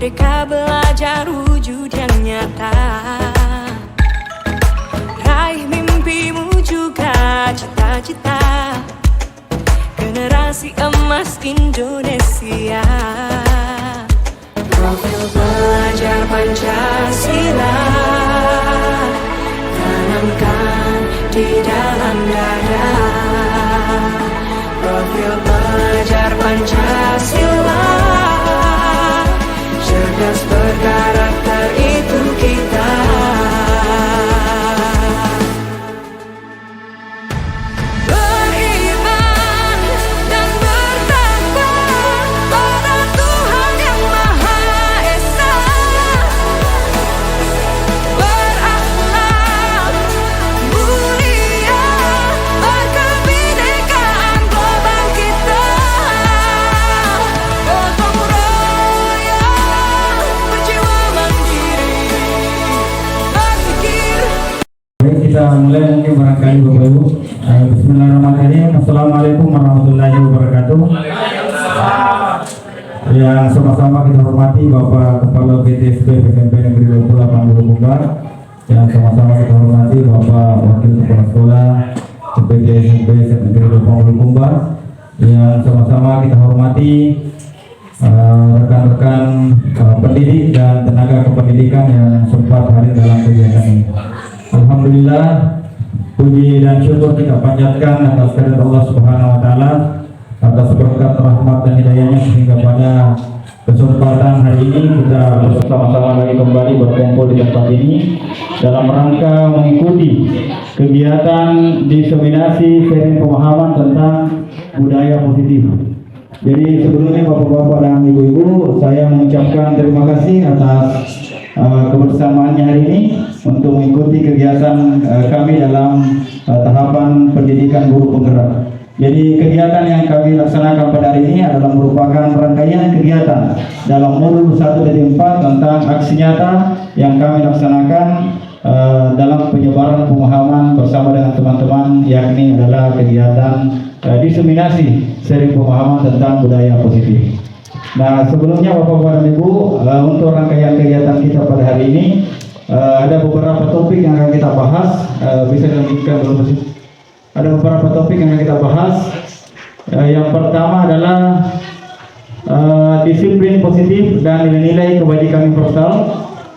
Merdeka belajar wujud yang nyata. Raih mimpimu juga cita-cita. Generasi emas Indonesia. Profil pelajar Pancasila tanamkan di dalam dada. Profil pelajar Pancasila, cerdas berkarakter itu kita. Beriman dan bertakwa pada Tuhan yang Maha Esa. Berakhlak mulia, berkebinekaan global kita. Gotong royong, berjiwa mandiri, berpikir. Baik, kita mulai mungkin barangkali Bapak Ibu. Bismillahirrahmanirrahim. Assalamualaikum warahmatullahi wabarakatuh. Yang sama-sama kita hormati Bapak Kepala PTSB SMP Negeri 28 Bulukumbar. Yang sama-sama kita hormati Bapak Wakil Kepala Sekolah PTSB Negeri 28 Bulukumbar. Yang sama-sama kita hormati rekan-rekan pendidik dan tenaga kependidikan yang sempat hadir dalam kegiatan ini. Alhamdulillah, puji dan syukur kita panjatkan atas kehadirat Allah Subhanahu wa taala, atas berkat rahmat dan hidayahnya, sehingga pada kesempatan hari ini kita bersama-sama lagi kembali berkumpul di tempat ini dalam rangka mengikuti kegiatan diseminasi sharing pemahaman tentang budaya positif. Jadi sebelumnya Bapak-bapak dan Ibu-ibu, saya mengucapkan terima kasih atas kebersamaannya hari ini untuk mengikuti kegiatan kami dalam tahapan pendidikan guru penggerak. Jadi kegiatan yang kami laksanakan pada hari ini adalah merupakan rangkaian kegiatan dalam modul 1.4 tentang aksi nyata yang kami laksanakan dalam penyebaran pemahaman bersama dengan teman-teman, yakni adalah kegiatan diseminasi sharing pemahaman tentang budaya positif. Nah, sebelumnya Bapak-bapak dan Ibu, untuk rangkaian kegiatan kita pada hari ini ada beberapa topik yang akan kita bahas. Bisa dilanjutkan dulu sih. Ada beberapa topik yang akan kita bahas. Yang pertama adalah disiplin positif dan nilai-nilai kebajikan universal.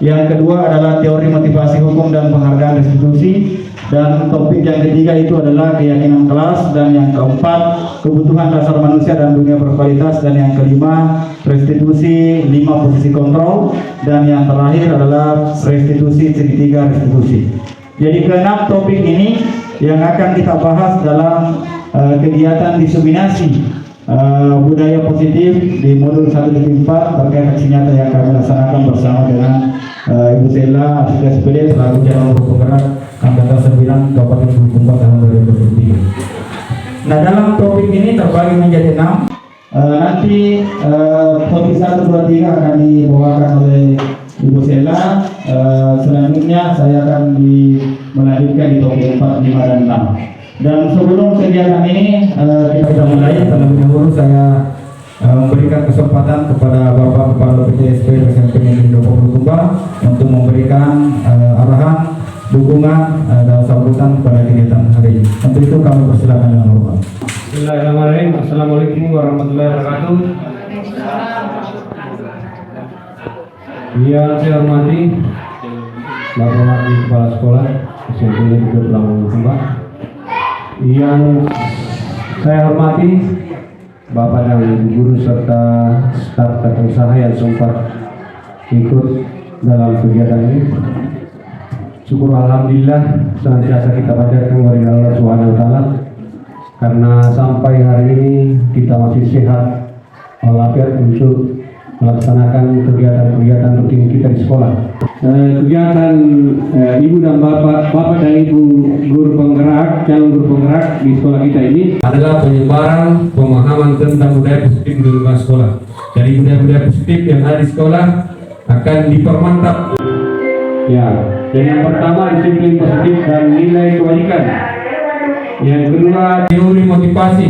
Yang kedua adalah teori motivasi hukum dan penghargaan restitusi. Dan topik yang ketiga itu adalah keyakinan kelas. Dan yang keempat, kebutuhan dasar manusia dan dunia berkualitas. Dan yang kelima, restitusi 5 posisi kontrol. Dan yang terakhir adalah restitusi segitiga restitusi. Jadi keenam topik ini yang akan kita bahas dalam kegiatan diseminasi budaya positif di modul 1.4 terkait aksi nyata yang kami laksanakan bersama dengan Ibu Sela, asisten SPD selaku calon guru penggerak Angkatan 9 Kabupaten Bulukumbar tahun 2023. Nah, dalam topik ini terbagi menjadi 6. Nanti topik 1, 2, 3 akan dibawakan oleh Ibu Sela. Selanjutnya saya akan melanjutkan di topik 4, 5, dan 6. Dan sebelum kegiatan ini kita mulai, terlebih dahulu saya memberikan kesempatan kepada Bapak Kepala PTSB SMP Negeri 20 Bulukumbar untuk memberikan arahan, dukungan dan sambutan pada kegiatan hari ini. Untuk itu kami persilakan dengan hormat. Bismillahirrahmanirrahim. Assalamualaikum warahmatullahi wabarakatuh. Yang saya hormati Bapak Wakil Kepala Sekolah SMP Negeri 20 Bulukumbar. Yang saya hormati Bapak dan Ibu guru serta staf tata usaha yang sempat ikut dalam kegiatan ini. Syukur alhamdulillah senantiasa kita panjatkan kepada Allah Subhanahu wa taala karena sampai hari ini kita masih sehat walafiat untuk melaksanakan kegiatan-kegiatan rutin kita di sekolah. Kegiatan Ibu dan Bapak dan Ibu guru penggerak, calon guru penggerak di sekolah kita ini adalah penyebaran pemahaman tentang budaya positif di lingkungan sekolah. Jadi budaya-budaya positif yang ada di sekolah akan dipermantap. Ya, dan yang pertama disiplin positif dan nilai kebajikan. Yang kedua teori motivasi.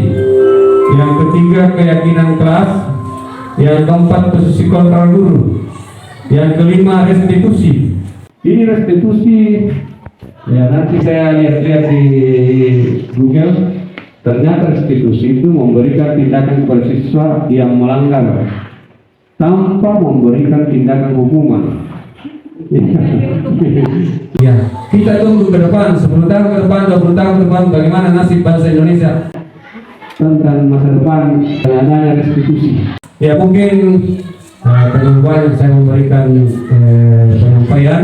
Yang ketiga keyakinan kelas. Yang keempat posisi kontrol guru. Yang kelima, restitusi. Ini restitusi, ya nanti saya lihat-lihat di Google, ternyata restitusi itu memberikan tindakan kepada siswa yang melanggar tanpa memberikan tindakan hukuman. Ya, kita tunggu ke depan, 10 tahun ke depan, 20 tahun ke depan, bagaimana nasib bangsa Indonesia tentang masa depan adanya restitusi. Ya mungkin terlalu banyak saya memberikan penyampaian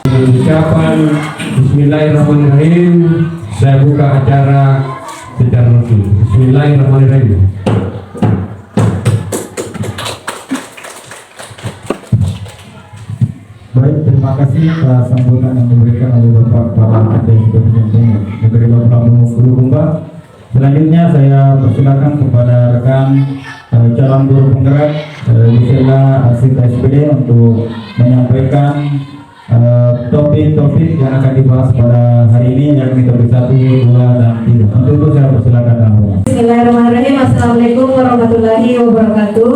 dengan ucapan Bismillahirrahmanirrahim. Saya buka acara secara resmi. Bismillahirrahmanirrahim. Baik, terima kasih atas sambutan yang diberikan oleh Bapak Kepala Negeri Labuhan Bulukumba. Selanjutnya saya persilakan kepada rekan calon guru penggerak Gisela Asita SPD untuk menyampaikan topik-topik yang akan dibahas pada hari ini, yakni topik 1, 2, dan 3. Untuk itu saya persilakan. Bismillahirrahmanirrahim. Assalamualaikum warahmatullahi wabarakatuh.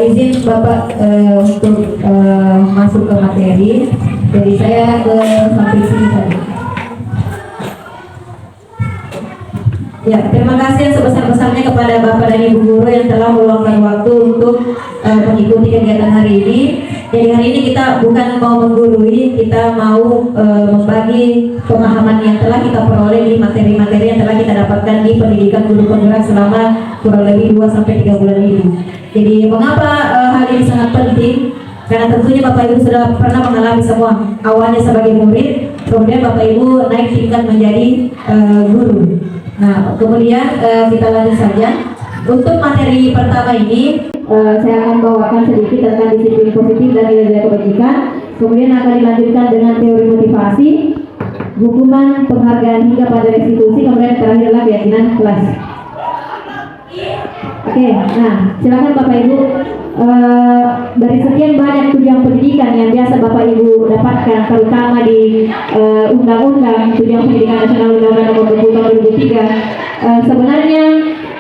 Izin Bapak untuk masuk ke materi. Jadi saya sampai sini saja. Ya, terima kasih yang sebesar-besarnya kepada Bapak dan Ibu guru yang telah meluangkan waktu untuk mengikuti kegiatan hari ini. Jadi hari ini kita bukan mau menggurui, kita mau membagi pemahaman yang telah kita peroleh di materi-materi yang telah kita dapatkan di pendidikan guru penggerak selama kurang lebih 2-3 bulan ini. Jadi mengapa hal ini sangat penting? Karena tentunya Bapak Ibu sudah pernah mengalami semua. Awalnya sebagai murid, kemudian Bapak Ibu naik tingkat menjadi guru. Nah, kemudian kita lanjut saja. Untuk materi pertama ini, saya akan bawakan sedikit tentang disiplin positif dan nilai-nilai kebajikan. Kemudian akan dilanjutkan dengan teori motivasi, hukuman, penghargaan hingga pada restitusi. Kemudian terakhir adalah keyakinan kelas. Oke, nah silakan Bapak Ibu. Dari sekian banyak tujuan pendidikan yang biasa Bapak Ibu dapatkan, terutama di Undang-Undang Tujuan Pendidikan Nasional Undang-Undang Nomor 20 Tahun 2003, sebenarnya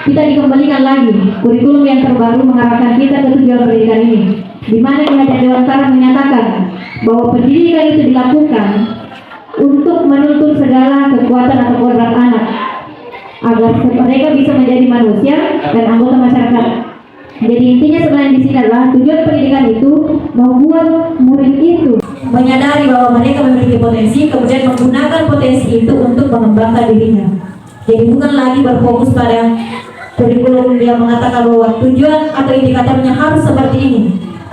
kita dikembalikan lagi kurikulum yang terbaru mengarahkan kita ke tujuan pendidikan ini, di mana di hadapan Dewan Syarah menyatakan bahwa pendidikan itu dilakukan untuk menuntun segala kekuatan atau kodrat anak agar mereka bisa menjadi manusia dan anggota masyarakat. Jadi intinya sebenarnya di sini adalah tujuan pendidikan itu membuat murid itu menyadari bahwa mereka memiliki potensi, kemudian menggunakan potensi itu untuk mengembangkan dirinya. Jadi bukan lagi berfokus pada kurikulum yang mengatakan bahwa tujuan atau indikatornya harus seperti ini,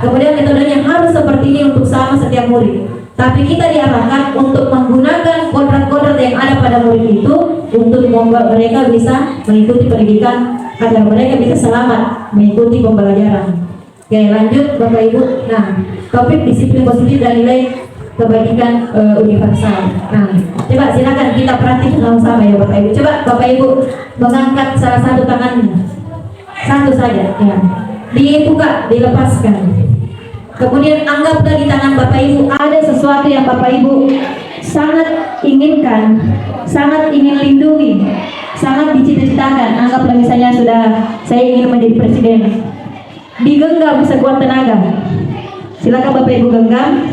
kemudian metodenya harus seperti ini untuk sama setiap murid. Tapi kita diarahkan untuk menggunakan kodrat-kodrat yang ada pada murid itu untuk membuat mereka bisa mengikuti pendidikan agar mereka bisa selamat mengikuti pembelajaran. Oke, lanjut Bapak Ibu. Nah, topik disiplin positif dan nilai kebajikan universal. Nah, coba silakan kita praktik sama-sama ya Bapak Ibu. Coba Bapak Ibu mengangkat salah satu tangannya, satu saja, ya. Dibuka, dilepaskan. Kemudian anggaplah di tangan Bapak Ibu ada sesuatu yang Bapak Ibu sangat inginkan, sangat ingin lindungi, sangat dicita-citakan. Anggaplah misalnya saya ingin menjadi presiden. Digenggam sekuat tenaga. Silakan Bapak Ibu genggam.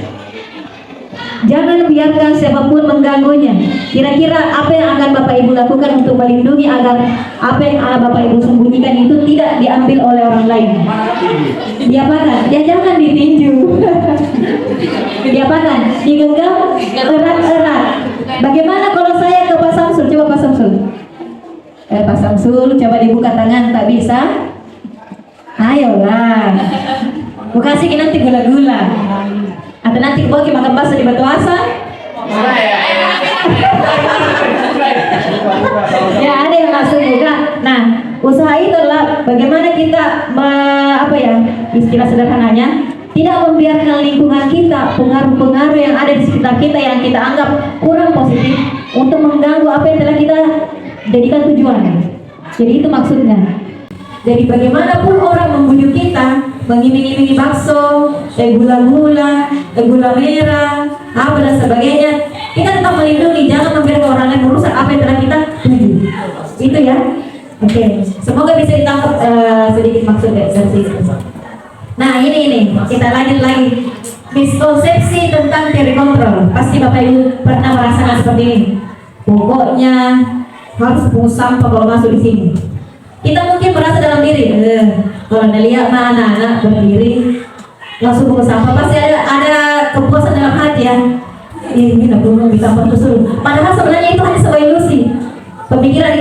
Jangan biarkan siapapun mengganggunya. Kira-kira apa yang akan Bapak Ibu lakukan untuk melindungi agar apa yang Bapak Ibu sembunyikan itu tidak diambil oleh orang lain? Diapakan? Ya jangan ditinju. Diapakan? Digenggam erat-erat. Bagaimana kalau saya ke Pak Samsul? Coba Pak Samsul. Pak Samsul, coba dibuka tangan. Tak bisa? Ayolah. Bukasih nanti gula-gula. Atau nanti bagi makan bakso di Batu Asan? Ya ada yang langsung juga. Nah, usaha itu adalah bagaimana kita istilah sederhananya tidak membiarkan lingkungan kita, pengaruh-pengaruh yang ada di sekitar kita yang kita anggap kurang positif untuk mengganggu apa yang telah kita jadikan tujuan. Jadi itu maksudnya. Jadi bagaimanapun orang membujuk kita, mengiming-imingi bakso, gula-gula, gula merah, apa dan sebagainya, kita tetap melindungi, jangan membiarkan orang lain merusak apa yang telah kita tuju. Itu ya. Oke, semoga bisa ditangkap sedikit maksudnya dari situ. Nah ini kita lanjut lagi. Miskonsepsi tentang teori kontrol. Pasti Bapak Ibu pernah merasakan seperti ini. Pokoknya harus pungut sampah kalau masuk di sini. Kita mungkin merasa dalam diri, kalau lihat anak-anak berdiri langsung pungut sampah, pasti ada kepuasan dalam hati ya. Ini nak pungut di sampah terus. Padahal sebenarnya itu hanya sebuah ilusi. Pemikiran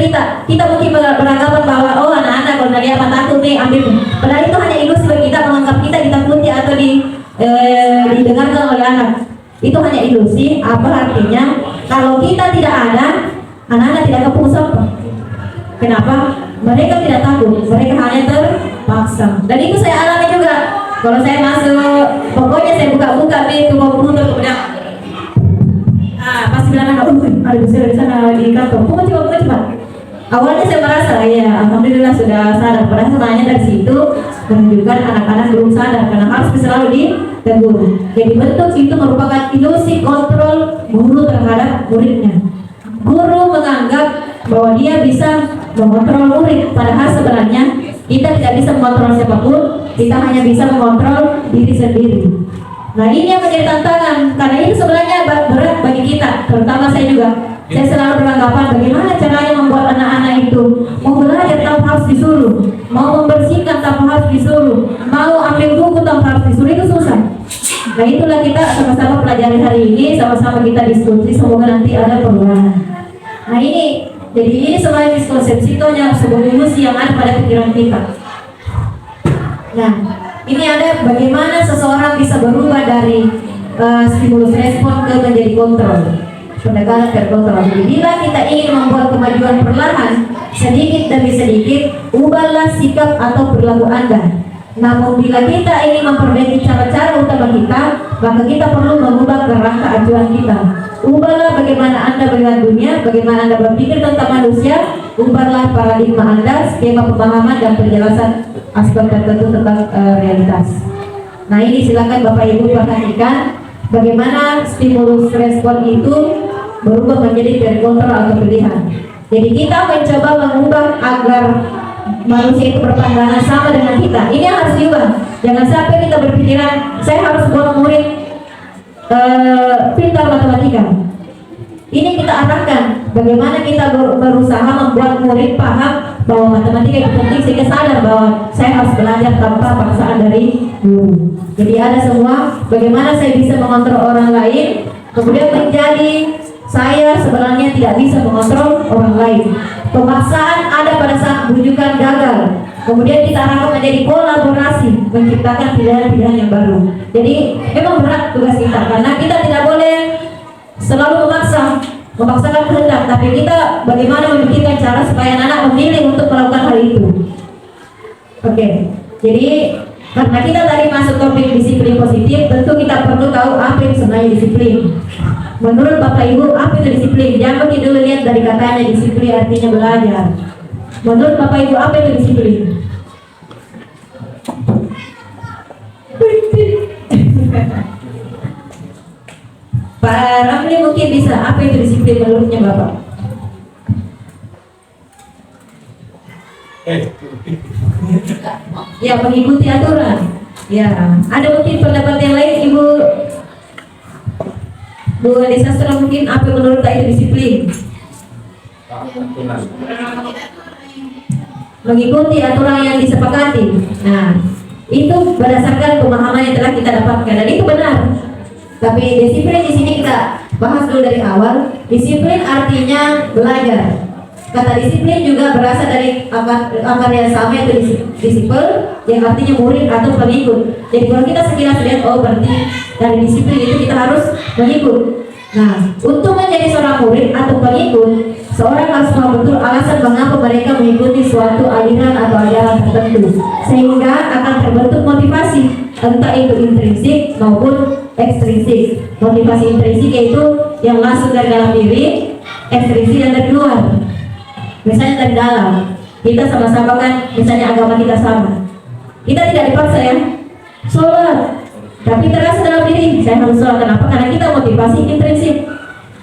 kita mungkin beranggapan bahwa oh anak-anak kalau lihat takut nih ambil. Padahal itu hanya ilusi bagi kita, menganggap kita ditakuti atau didengarkan oleh anak. Itu hanya ilusi. Apa artinya? Kalau kita tidak ada, anak-anak tidak akan pungut sampah. Kenapa? Mereka tidak takut, mereka hanya terpaksa. Dan itu saya alami juga. Kalau saya masuk, pokoknya saya buka-buka pintu mau menutup kemudian pasti bilang anak, ada besar di sana di kantor. Pungut cepat. Awalnya saya merasa, ya alhamdulillah sudah sadar. Padahal sebenarnya dari situ menunjukkan anak-anak belum sadar karena harus selalu ditegur. Jadi bentuk itu merupakan ilusi kontrol guru terhadap muridnya. Guru menganggap bahwa dia bisa mengontrol murid, padahal sebenarnya kita tidak bisa mengontrol siapapun, kita hanya bisa mengontrol diri sendiri. Nah ini yang menjadi tantangan, karena ini sebenarnya berat bagi kita, terutama saya juga. Saya selalu beranggapan bagaimana caranya membuat anak-anak itu mau belajar tanpa harus disuruh, mau membersihkan tanpa harus disuruh, mau ambil buku tanpa harus disuruh, itu susah. Nah itulah kita sama-sama pelajari hari ini, sama-sama kita diskusi, semoga nanti ada perubahan. Nah ini, jadi ini sebagai miskonsepsi itu hanya sebuah ilusi yang ada pada pikiran kita. Nah, ini ada bagaimana seseorang bisa berubah dari stimulus respon ke menjadi kontrol. Pendekatan terkontrol. Jadi bila kita ingin membuat kemajuan perlahan, sedikit demi sedikit, ubahlah sikap atau perilaku Anda. Namun bila kita ingin memperbaiki cara-cara utama kita, maka kita perlu mengubah kerangka acuan kita. Ubahlah bagaimana Anda melihat dunia, bagaimana Anda berpikir tentang manusia, ubahlah paradigma Anda, skema pemahaman dan penjelasan aspek tertentu tentang realitas. Nah ini silakan Bapak Ibu perhatikan bagaimana stimulus respon itu berubah menjadi teori kontrol atau pilihan. Jadi kita mencoba mengubah agar manusia itu berpandangan sama dengan kita. Ini yang harus diubah. Jangan sampai kita berpikiran saya harus buat murid pintar matematika. Ini kita arahkan bagaimana kita berusaha membuat murid paham bahwa matematika itu penting sehingga sadar bahwa saya harus belajar tanpa paksaan dari guru. Jadi ada semua bagaimana saya bisa mengontrol orang lain, kemudian menjadi saya sebenarnya tidak bisa mengontrol orang lain. Pemaksaan ada pada saat rujukan gagal. Kemudian kita arahkan menjadi kolaborasi, menciptakan pilihan-pilihan yang baru. Jadi memang berat tugas kita karena kita tidak boleh selalu memaksakan kehendak, tapi kita bagaimana memikirkan cara supaya anak memilih untuk melakukan hal itu. Oke, jadi karena kita tadi masuk topik disiplin positif, tentu kita perlu tahu apa yang sebenarnya disiplin. Menurut Bapak Ibu, apa itu disiplin? Jangan dulu lihat dari katanya disiplin artinya belajar. Menurut Bapak Ibu, apa itu disiplin? Pak Ramli mungkin bisa, apa itu disiplin menurutnya Bapak? Ya, mengikuti aturan. Ya, ada mungkin pendapat yang lain, Ibu Bu Desastra, mungkin apa menurut itu disiplin? Mengikuti aturan yang disepakati. Nah, itu berdasarkan pemahaman yang telah kita dapatkan dan itu benar. Tapi disiplin di sini kita bahas dulu dari awal. Disiplin artinya belajar. Kata disiplin juga berasal dari akar yang sama, yaitu disiplin yang artinya murid atau pengikut. Jadi kalau kita sekilas lihat, oh berarti dari disiplin itu kita harus mengikut. Nah, untuk menjadi seorang murid atau pengikut, seorang harus tahu betul alasan mengapa mereka mengikuti suatu aliran atau ajaran tertentu, sehingga akan terbentuk motivasi, entah itu intrinsik maupun ekstrinsik. Motivasi intrinsik yaitu yang langsung dari dalam diri, ekstrinsik yang dari luar. Misalnya dari dalam, kita sama-sama kan, misalnya agama kita sama, kita tidak dipaksa ya, sholat, tapi terasa dalam diri, saya harus sholat. Kenapa? Karena kita motivasi intrinsik.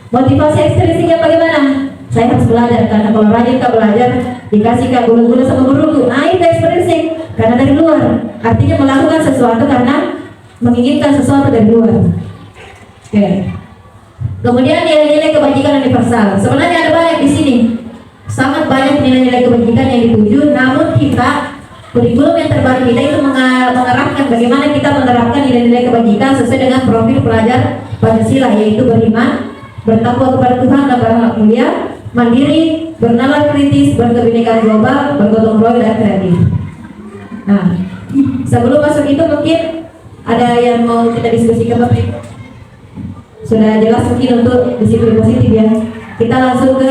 Motivasi ekstrinsik yang bagaimana? Saya harus belajar, karena kalau rajin kita belajar, dikasih gula-gula sama guruku. Nah itu extrinsic, karena dari luar. Artinya melakukan sesuatu karena menginginkan sesuatu dari luar. Oke. Kemudian nilai-nilai kebajikan universal. Sebenarnya ada banyak di sini, sangat banyak nilai-nilai kebajikan yang dituju. Namun kita, kurikulum yang terbaru kita itu mengarahkan bagaimana kita menerapkan nilai-nilai kebajikan sesuai dengan profil pelajar Pancasila, yaitu beriman, bertakwa kepada Tuhan dan berakhlak mulia, mandiri, bernalar kritis, berkebinekaan global, bergotong royong dan kreatif. Nah, sebelum masuk itu mungkin ada yang mau kita diskusikan Bapak Ibu? Sudah jelas mungkin untuk disiplin positif ya. Kita langsung ke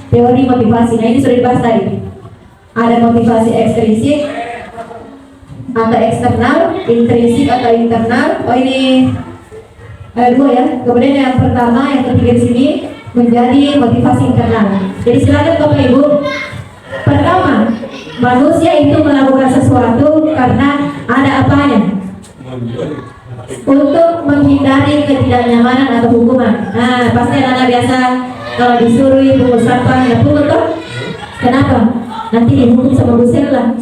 teori motivasi. Nah ini sudah dibahas tadi. Ada motivasi ekstrinsik atau eksternal, intrinsik atau internal. Oh ini ada dua ya. Kemudian yang pertama, yang ketiga di sini menjadi motivasi internal. Jadi silakan Bapak Ibu. Pertama, manusia itu melakukan sesuatu karena ada apanya? Untuk menghindari ketidaknyamanan atau hukuman. Nah, pasti anak-anak biasa kalau disuruh pungut sampah, ya pungut toh. Kenapa? Nanti dihukum sama dosen lah.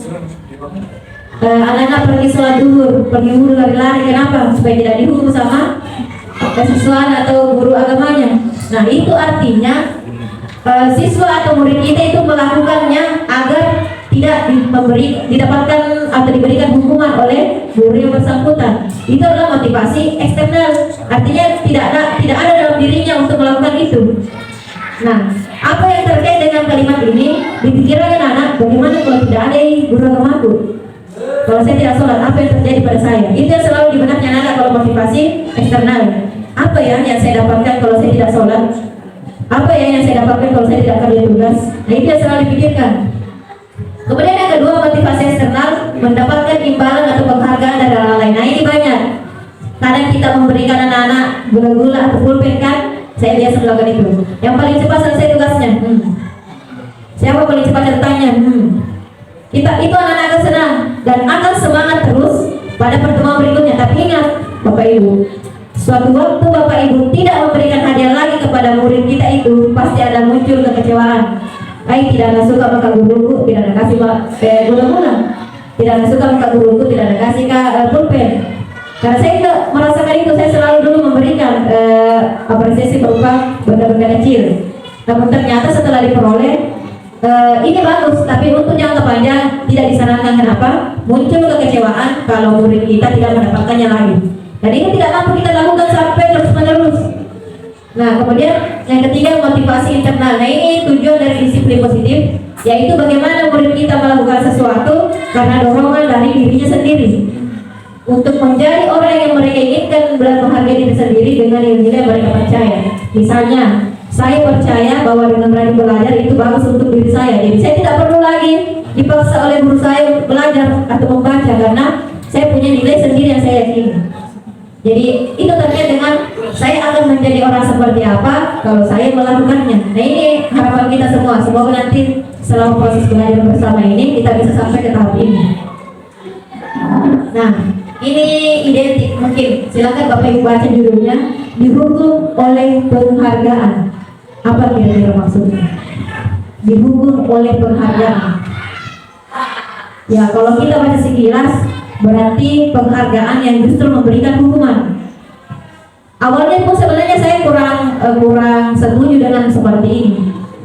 Anak-anak pergi sholat duhur, pergi wudhu lari-lari, kenapa? Supaya tidak dihukum sama kesiswaan atau guru agamanya. Nah, itu artinya siswa atau murid kita itu melakukannya agar tidak didapatkan atau diberikan hukuman oleh guru yang bersangkutan. Itu adalah motivasi eksternal. Artinya tidak ada dalam dirinya untuk melakukan itu. Nah, apa yang terkait dengan kalimat ini? Dipikirkan anak, bagaimana kalau tidak ada guru agamaku? Kalau saya tidak sholat, apa yang terjadi pada saya? Itu yang selalu di benaknya anak kalau motivasi eksternal. Apa ya yang saya dapatkan kalau saya tidak sholat? Apa ya yang saya dapatkan kalau saya tidak kerja tugas? Nah itu yang selalu dipikirkan. Kemudian yang kedua, motivasi eksternal, mendapatkan imbalan atau penghargaan dari orang lain. Nah ini banyak. Kadang kita memberikan anak-anak gula-gula atau pulpen kan? Saya biasa melakukan itu. Yang paling cepat selesai tugasnya. Siapa paling cepat catatannya? Kita itu anak-anak akan senang dan akan semangat terus pada pertemuan berikutnya. Tapi ingat Bapak Ibu, suatu waktu Bapak Ibu tidak memberikan hadiah lagi kepada murid kita itu, pasti ada muncul kekecewaan. Tidak ada suka maka guruku tidak ada kasih gula-gula, tidak ada suka maka guruku tidak ada kasih pulpen. Karena saya tidak merasakan itu, saya selalu dulu memberikan apresiasi berupa benda-benda kecil. Namun ternyata setelah diperoleh ini bagus, tapi untuk jangka panjang tidak disarankan. Kenapa? Muncul kekecewaan kalau murid kita tidak mendapatkannya lagi. Dan ini tidak mampu kita lakukan sampai terus-menerus. Nah, kemudian yang ketiga, motivasi internal. Nah, ini tujuan dari disiplin positif, yaitu bagaimana murid kita melakukan sesuatu karena dorongan dari dirinya sendiri untuk menjadi orang yang mereka inginkan dan menghargai diri sendiri dengan nilai yang mereka percaya. Misalnya, saya percaya bahwa dengan rajin belajar itu bagus untuk diri saya. Jadi saya tidak perlu lagi dipaksa oleh guru saya untuk belajar atau membaca karena saya punya nilai sendiri yang saya yakini. Jadi itu terkait dengan saya akan menjadi orang seperti apa kalau saya melakukannya. Nah ini harapan kita semua. Semoga nanti selama proses belajar bersama ini kita bisa sampai ke tahap ini. Nah ini identik mungkin. Silakan Bapak Ibu baca judulnya. Dihukum oleh penghargaan. Apa kira-kira maksudnya? Dihukum oleh penghargaan. Ya kalau kita baca sekilas, berarti penghargaan yang justru memberikan hukuman. Awalnya pun sebenarnya saya kurang setuju dengan seperti ini.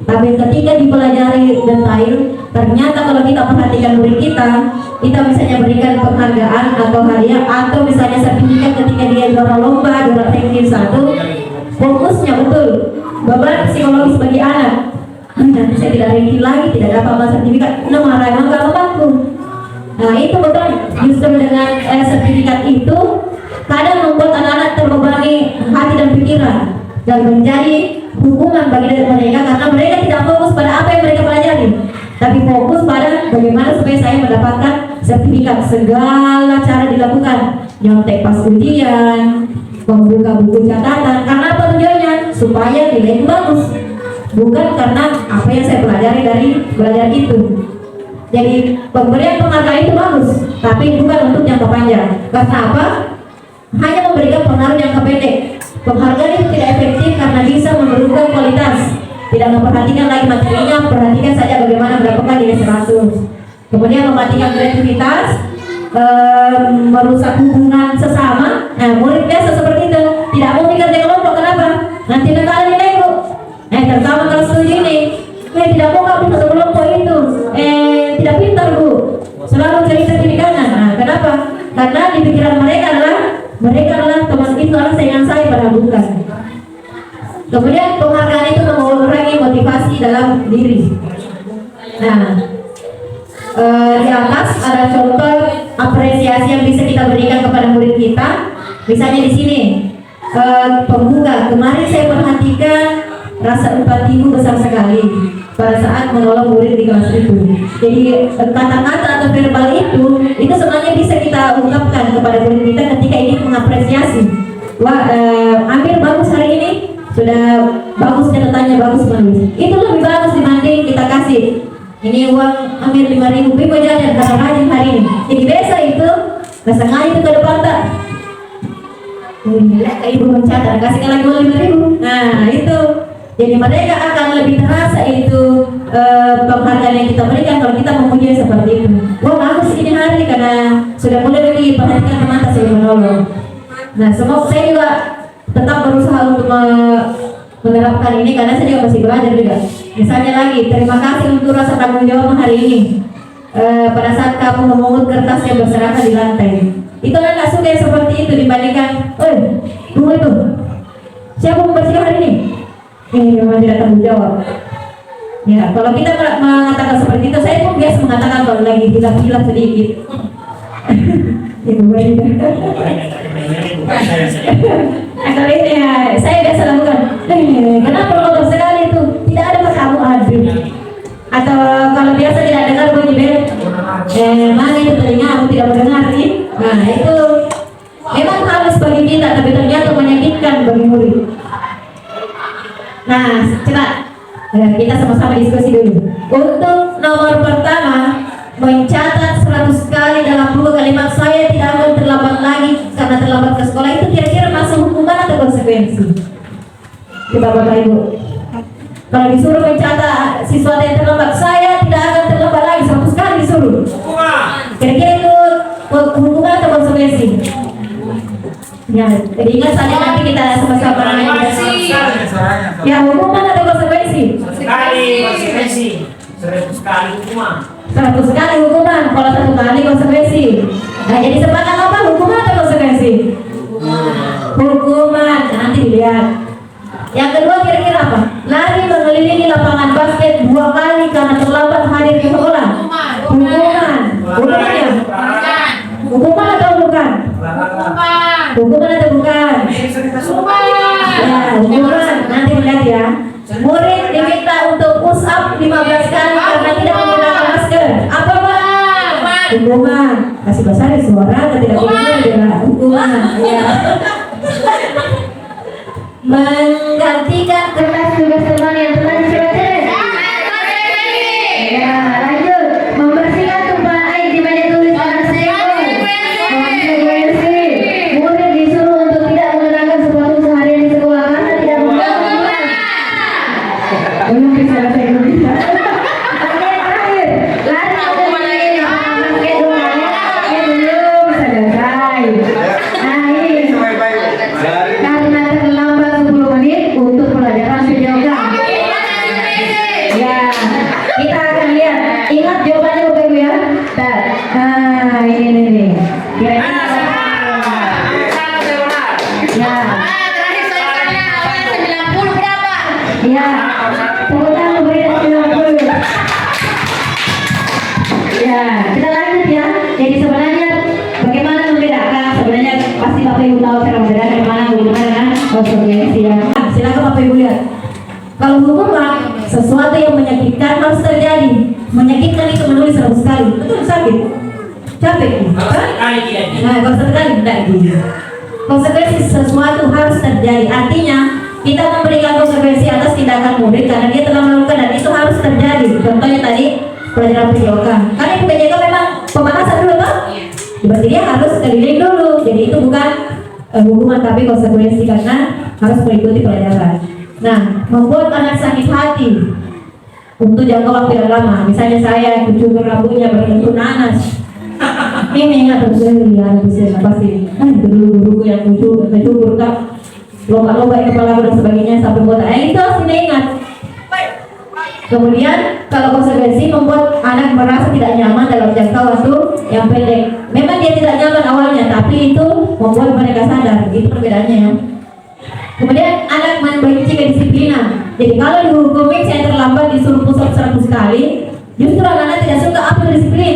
Tapi ketika dipelajari detail, ternyata kalau kita perhatikan murid kita misalnya berikan penghargaan atau hadiah atau misalnya sertifikat ketika dia juara lomba, juara ranking 1, fokusnya betul beban psikologis bagi anak. Nanti saya tidak ranking lagi, tidak dapat sertifikat, marah emang gak membantu. Nah itu betul, justru dengan sertifikat itu kadang membuat anak-anak terbebani hati dan pikiran dan menjadi hukuman bagi mereka karena mereka tidak fokus pada apa yang mereka pelajari, tapi fokus pada bagaimana supaya saya mendapatkan sertifikat. Segala cara dilakukan, nyontek pas ujian, membuka buku catatan, karena apa tujuannya? Supaya nilai itu bagus, bukan karena apa yang saya pelajari dari belajar itu. Jadi pemberian penghargaan itu bagus, tapi bukan untuk jangka panjang. Karena apa? Hanya memberikan pengaruh jangka pendek. Penghargaan itu tidak efektif karena bisa menurunkan kualitas, tidak memperhatikan lagi materinya, perhatikan saja bagaimana mendapatkan nilai 100. Kemudian mematikan kreativitas, merusak hubungan sesama. Nah, murid biasa seperti itu, tidak mau kerja kelompok. Kenapa? Nanti kalah nilaiku. Terutama kalau setuju ini, tidak mau kamu satu kelompok itu, tidak pintar bu, selalu cerita kiri kanan. Nah, kenapa? Karena di pikiran mereka adalah teman itu adalah saingan saya, padahal bukan. Kemudian penghargaan itu mengurangi motivasi dalam diri. Nah, di atas ada contoh apresiasi yang bisa kita berikan kepada murid kita. Misalnya di sini, pembuka. Kemarin saya perhatikan rasa empatimu besar sekali pada saat menolong murid di kelas itu. Jadi kata-kata atau verbal itu sebenarnya bisa kita ungkapkan kepada murid kita ketika ingin mengapresiasi. Wah, Amir bagus hari ini, sudah bagus catatannya, bagus menulis. Itu lebih bagus dibanding kita kasih ini uang Amir 5.000 pipo jajan karena rajin hari ini. Jadi biasa itu sengaja itu ke depan tak. Ibu mencatat kasih lagi uang 5.000. Nah itu. Jadi mereka akan lebih terasa itu penghargaan yang kita berikan kalau kita memuji seperti itu. Wah bagus ini hari karena sudah mulai lagi perhatikan teman saya menolong. Nah semoga saya juga tetap berusaha untuk menerapkan ini karena saya juga masih belajar juga. Misalnya lagi, terima kasih untuk rasa tanggung jawab hari ini. Pada saat kamu memungut kertas yang berserakan di lantai, itu kan nggak suka yang seperti itu dibandingkan, tunggu itu, siapa membersihkan hari ini? Memang tidak tanggung jawab. Ya, kalau kita mengatakan seperti itu, saya pun biasa mengatakan kalau lagi hilang sedikit. Ibu Kalau ini ya, saya biasa lakukan. Kenapa kotor sekali itu? Tidak ada kamu adil. Atau kalau biasa tidak dengar bunyi bel, mana itu telinga aku tidak mendengar ini. Nah itu memang halus bagi kita, tapi ternyata menyakitkan bagi murid. Nah, coba kita sama-sama diskusi dulu. Untuk nomor pertama, mencatat 100 kali dalam buku kalimat saya tidak akan terlambat lagi karena terlambat ke sekolah, itu kira-kira masuk hukuman atau konsekuensi? Coba Bapak Ibu, kalau disuruh mencatat sesuatu yang terlambat, saya tidak akan terlambat lagi 100 kali disuruh, kira-kira itu hukuman atau konsekuensi? Ya, jadi ingat saja nanti kita sama-sama ya, hukuman atau konsekuensi? Konsekuensi 100 kali hukuman. 100 kali hukuman, kalau 1 kali konsekuensi. Nah, jadi sepakat apa? Hukuman atau konsekuensi? Hukuman. Nanti dilihat. Yang kedua kira-kira apa? Lari mengelilingi lapangan basket 2 kali karena terlambat hadir ke sekolah. Hukuman. Hukumannya? Hukuman atau bukan? Hukuman atau bukan? Ya, hukuman. Nanti dilihat ya. Murid diminta untuk push up 15 kali karena tidak menggunakan masker. Apa Pak? Hukuman. Kasih bahasa suara atau tidak hukuman? Hukuman. Ya. Menggantikan kertas tugas teman yang telah dicoret. Ya, lanjut. Membersihkan tumpahan air di meja tulis karena senggol. Konsekuensi. Murid disuruh untuk tidak mengenakan sepatu seharian di sekolah karena tidak menggunakan. Belum bisa bahasa Indonesia. Oke, terakhir. Lari mengelilingi lapangan basket 2 kali. Belum selesai. Nah, ini karena terlambat 10 menit untuk pelajaran videogram. Ya, kita akan lihat. Ingat jawabannya Bapak Ibu ya. Nah, ini. Kira-kira ya. Ya, tepuk beri 90. Ya, kita lanjut ya. Jadi sebenarnya bagaimana membedakan? Sebenarnya pasti Bapak Ibu tahu cara membedakan mana hukuman dengan konsekuensi ya. Silakan Bapak Ibu lihat. Kalau hukuman sesuatu yang menyakitkan harus terjadi. Menyakitkan itu menulis 100 kali. Betul sakit. Capek. Nah, kalau 1 kali tidak gitu. Konsekuensi sesuatu harus terjadi. Artinya kita memberikan konsekuensi atas tindakan murid karena dia telah melakukan dan itu harus terjadi. Contohnya tadi pelajaran PJOK. Karena di PJOK memang pemanasan dulu toh. Berarti dia harus keliling dulu. Jadi itu bukan hukuman tapi konsekuensi karena harus mengikuti pelajaran. Nah, membuat anak sakit hati untuk jangka waktu yang lama. Misalnya saya cukur rambutnya berbentuk nanas. Ini ingat terus ya, bisa pasti. Itu dulu guruku yang cukur kak, lomba-lomba kepala dan sebagainya sampai buat itu harus ingat. Kemudian kalau konsekuensi membuat anak merasa tidak nyaman dalam jangka waktu yang pendek. Memang dia tidak nyaman awalnya, tapi itu membuat mereka sadar. Itu perbedaannya ya. Kemudian anak membenci kedisiplinan. Jadi kalau dihukumi saya terlambat disuruh push-up 100 kali, justru anak-anak tidak suka apa disiplin.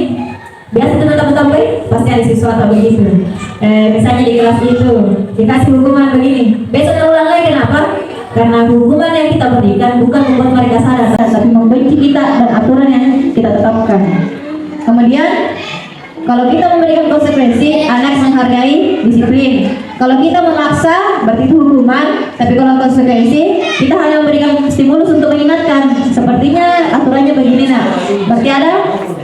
Biasa teman-teman pasti ada sesuatu begitu. Misalnya di kelas itu dikasih hukuman begini, besok ulang lagi. Kenapa? Karena hukuman yang kita berikan bukan membuat mereka sadar, tapi membenci kita dan aturan yang kita tetapkan. Kemudian kalau kita memberikan konsekuensi, anak menghargai disiplin. Kalau kita memaksa, berarti itu hukuman. Tapi kalau konsekuensi, kita hanya memberikan stimulus untuk mengingatkan. Sepertinya aturannya begini nak. Berarti ada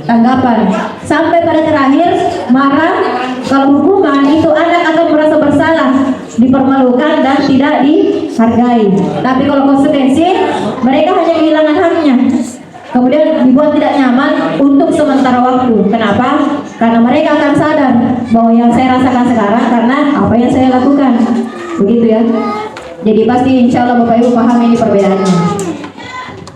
tanggapan. Sampai pada terakhir, marah. Kalau hukuman itu anak akan merasa bersalah, dipermalukan dan tidak dihargai. Tapi kalau konsekuensi, mereka hanya kehilangan haknya. Kemudian dibuat tidak nyaman untuk sementara waktu. Kenapa? Karena mereka akan sadar bahwa yang saya rasakan sekarang karena apa yang saya lakukan. Begitu ya. Jadi pasti insya Allah Bapak Ibu paham ini perbedaannya.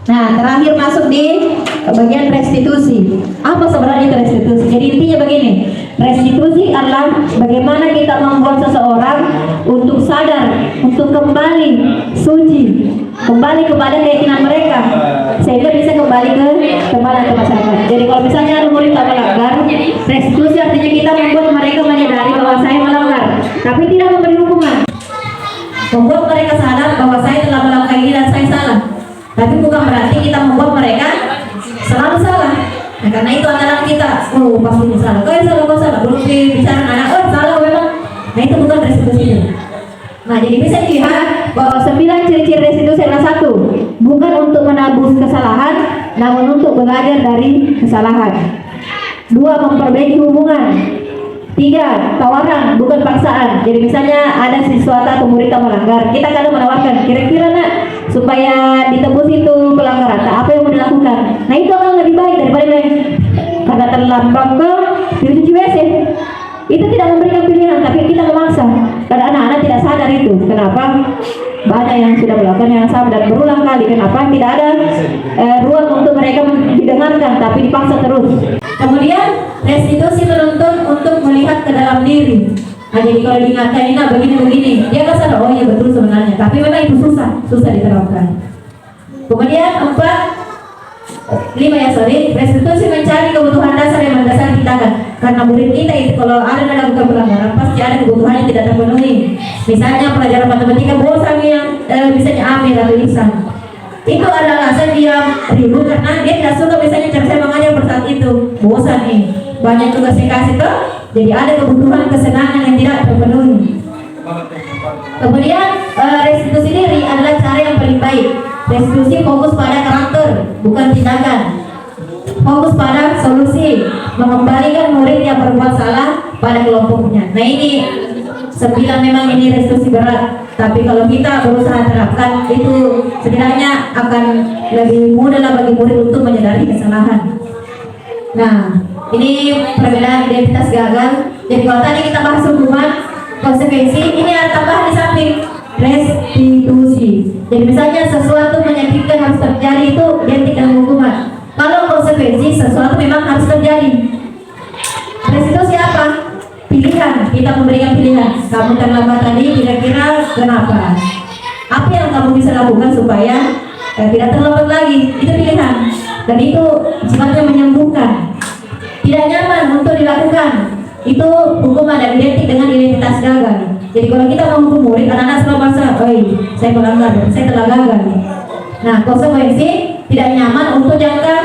Nah, terakhir masuk di bagian restitusi. Apa sebenarnya itu restitusi? Jadi intinya begini, restitusi adalah bagaimana kita membuat seseorang untuk sadar, untuk kembali suci, kembali kepada keyakinan mereka, sehingga bisa kembali ke masyarakat. Jadi kalau misalnya ada murid tak melanggar, restitusi artinya kita membuat mereka menyadari bahwa saya melanggar, tapi tidak memberi hukuman. Membuat mereka sadar bahwa saya telah melakukan ini dan saya salah. Tapi bukan berarti kita membuat mereka selalu salah. Nah, karena itu anak-anak kita, oh pasti ini salah. Kau salah. Belum bicara anak, oh salah memang. Nah itu bukan restitusinya. Nah jadi bisa dilihat bahwa 9 ciri-ciri restitusi adalah 1, bukan untuk menebus kesalahan, namun untuk belajar dari kesalahan. 2, memperbaiki hubungan. 3, tawaran bukan paksaan. Jadi misalnya ada sesuatu atau murid yang melanggar, kita kadang menawarkan, kira-kira nak supaya ditebus itu pelanggaran, apa yang mau dilakukan? Nah itu akan lebih baik daripada karena terlambat ke cuci WC. Itu tidak memberikan pilihan, tapi kita memaksa. Dan anak-anak tidak sadar itu. Kenapa? Banyak yang sudah melakukan yang sama dan berulang kali. Kenapa? Tidak ada ruang untuk mereka didengarkan, tapi dipaksa terus. Kemudian restitusi menuntut untuk melihat ke dalam diri. Nah, jadi kalau diingatkan ini begini-begini, dia akan sadar, oh iya betul sebenarnya. Tapi memang itu susah diterapkan. Kemudian 5 ya restitusi mencari kebutuhan dasar yang mendasar tindakan. Karena murid kita itu kalau ada melakukan pelanggaran pasti ada kebutuhan yang tidak terpenuhi. Misalnya pelajaran matematika bosan yang misalnya Amir atau Ihsan. Itu adalah alasan dia ribut karena dia tidak suka misalnya cara saya mengajar pada saat itu bosan nih. Banyak tugas saya kasih tuh, jadi ada kebutuhan kesenangan yang tidak terpenuhi. Kemudian restitusi diri adalah cara yang paling baik. Restitusi fokus pada karakter, bukan tindakan. Fokus pada solusi, mengembalikan murid yang berbuat salah pada kelompoknya. Nah ini 9 memang ini restitusi berat. Tapi kalau kita berusaha terapkan itu setidaknya akan lebih mudah lah bagi murid untuk menyadari kesalahan. Nah ini perbedaan identitas gagal. Jadi kalau tadi kita bahas hukuman, konsekuensi, ini ada tambahan di samping restitusi. Jadi misalnya sesuatu menyakitkan harus terjadi itu identik dengan hukuman. Kalau konsekuensi sesuatu memang harus terjadi. Restitusi apa? Pilihan. Kita memberikan pilihan. Kamu terlambat tadi, kira-kira kenapa? Apa yang kamu bisa lakukan supaya tidak terlambat lagi? Itu pilihan. Dan itu sifatnya menyembuhkan. Tidak nyaman untuk dilakukan. Itu hukuman dan identik dengan identitas gagal. Jadi kalau kita menghukum murid, anak-anak selalu merasa, saya melanggar, saya telah gagal. Nah, konsekuensi tidak nyaman untuk jangka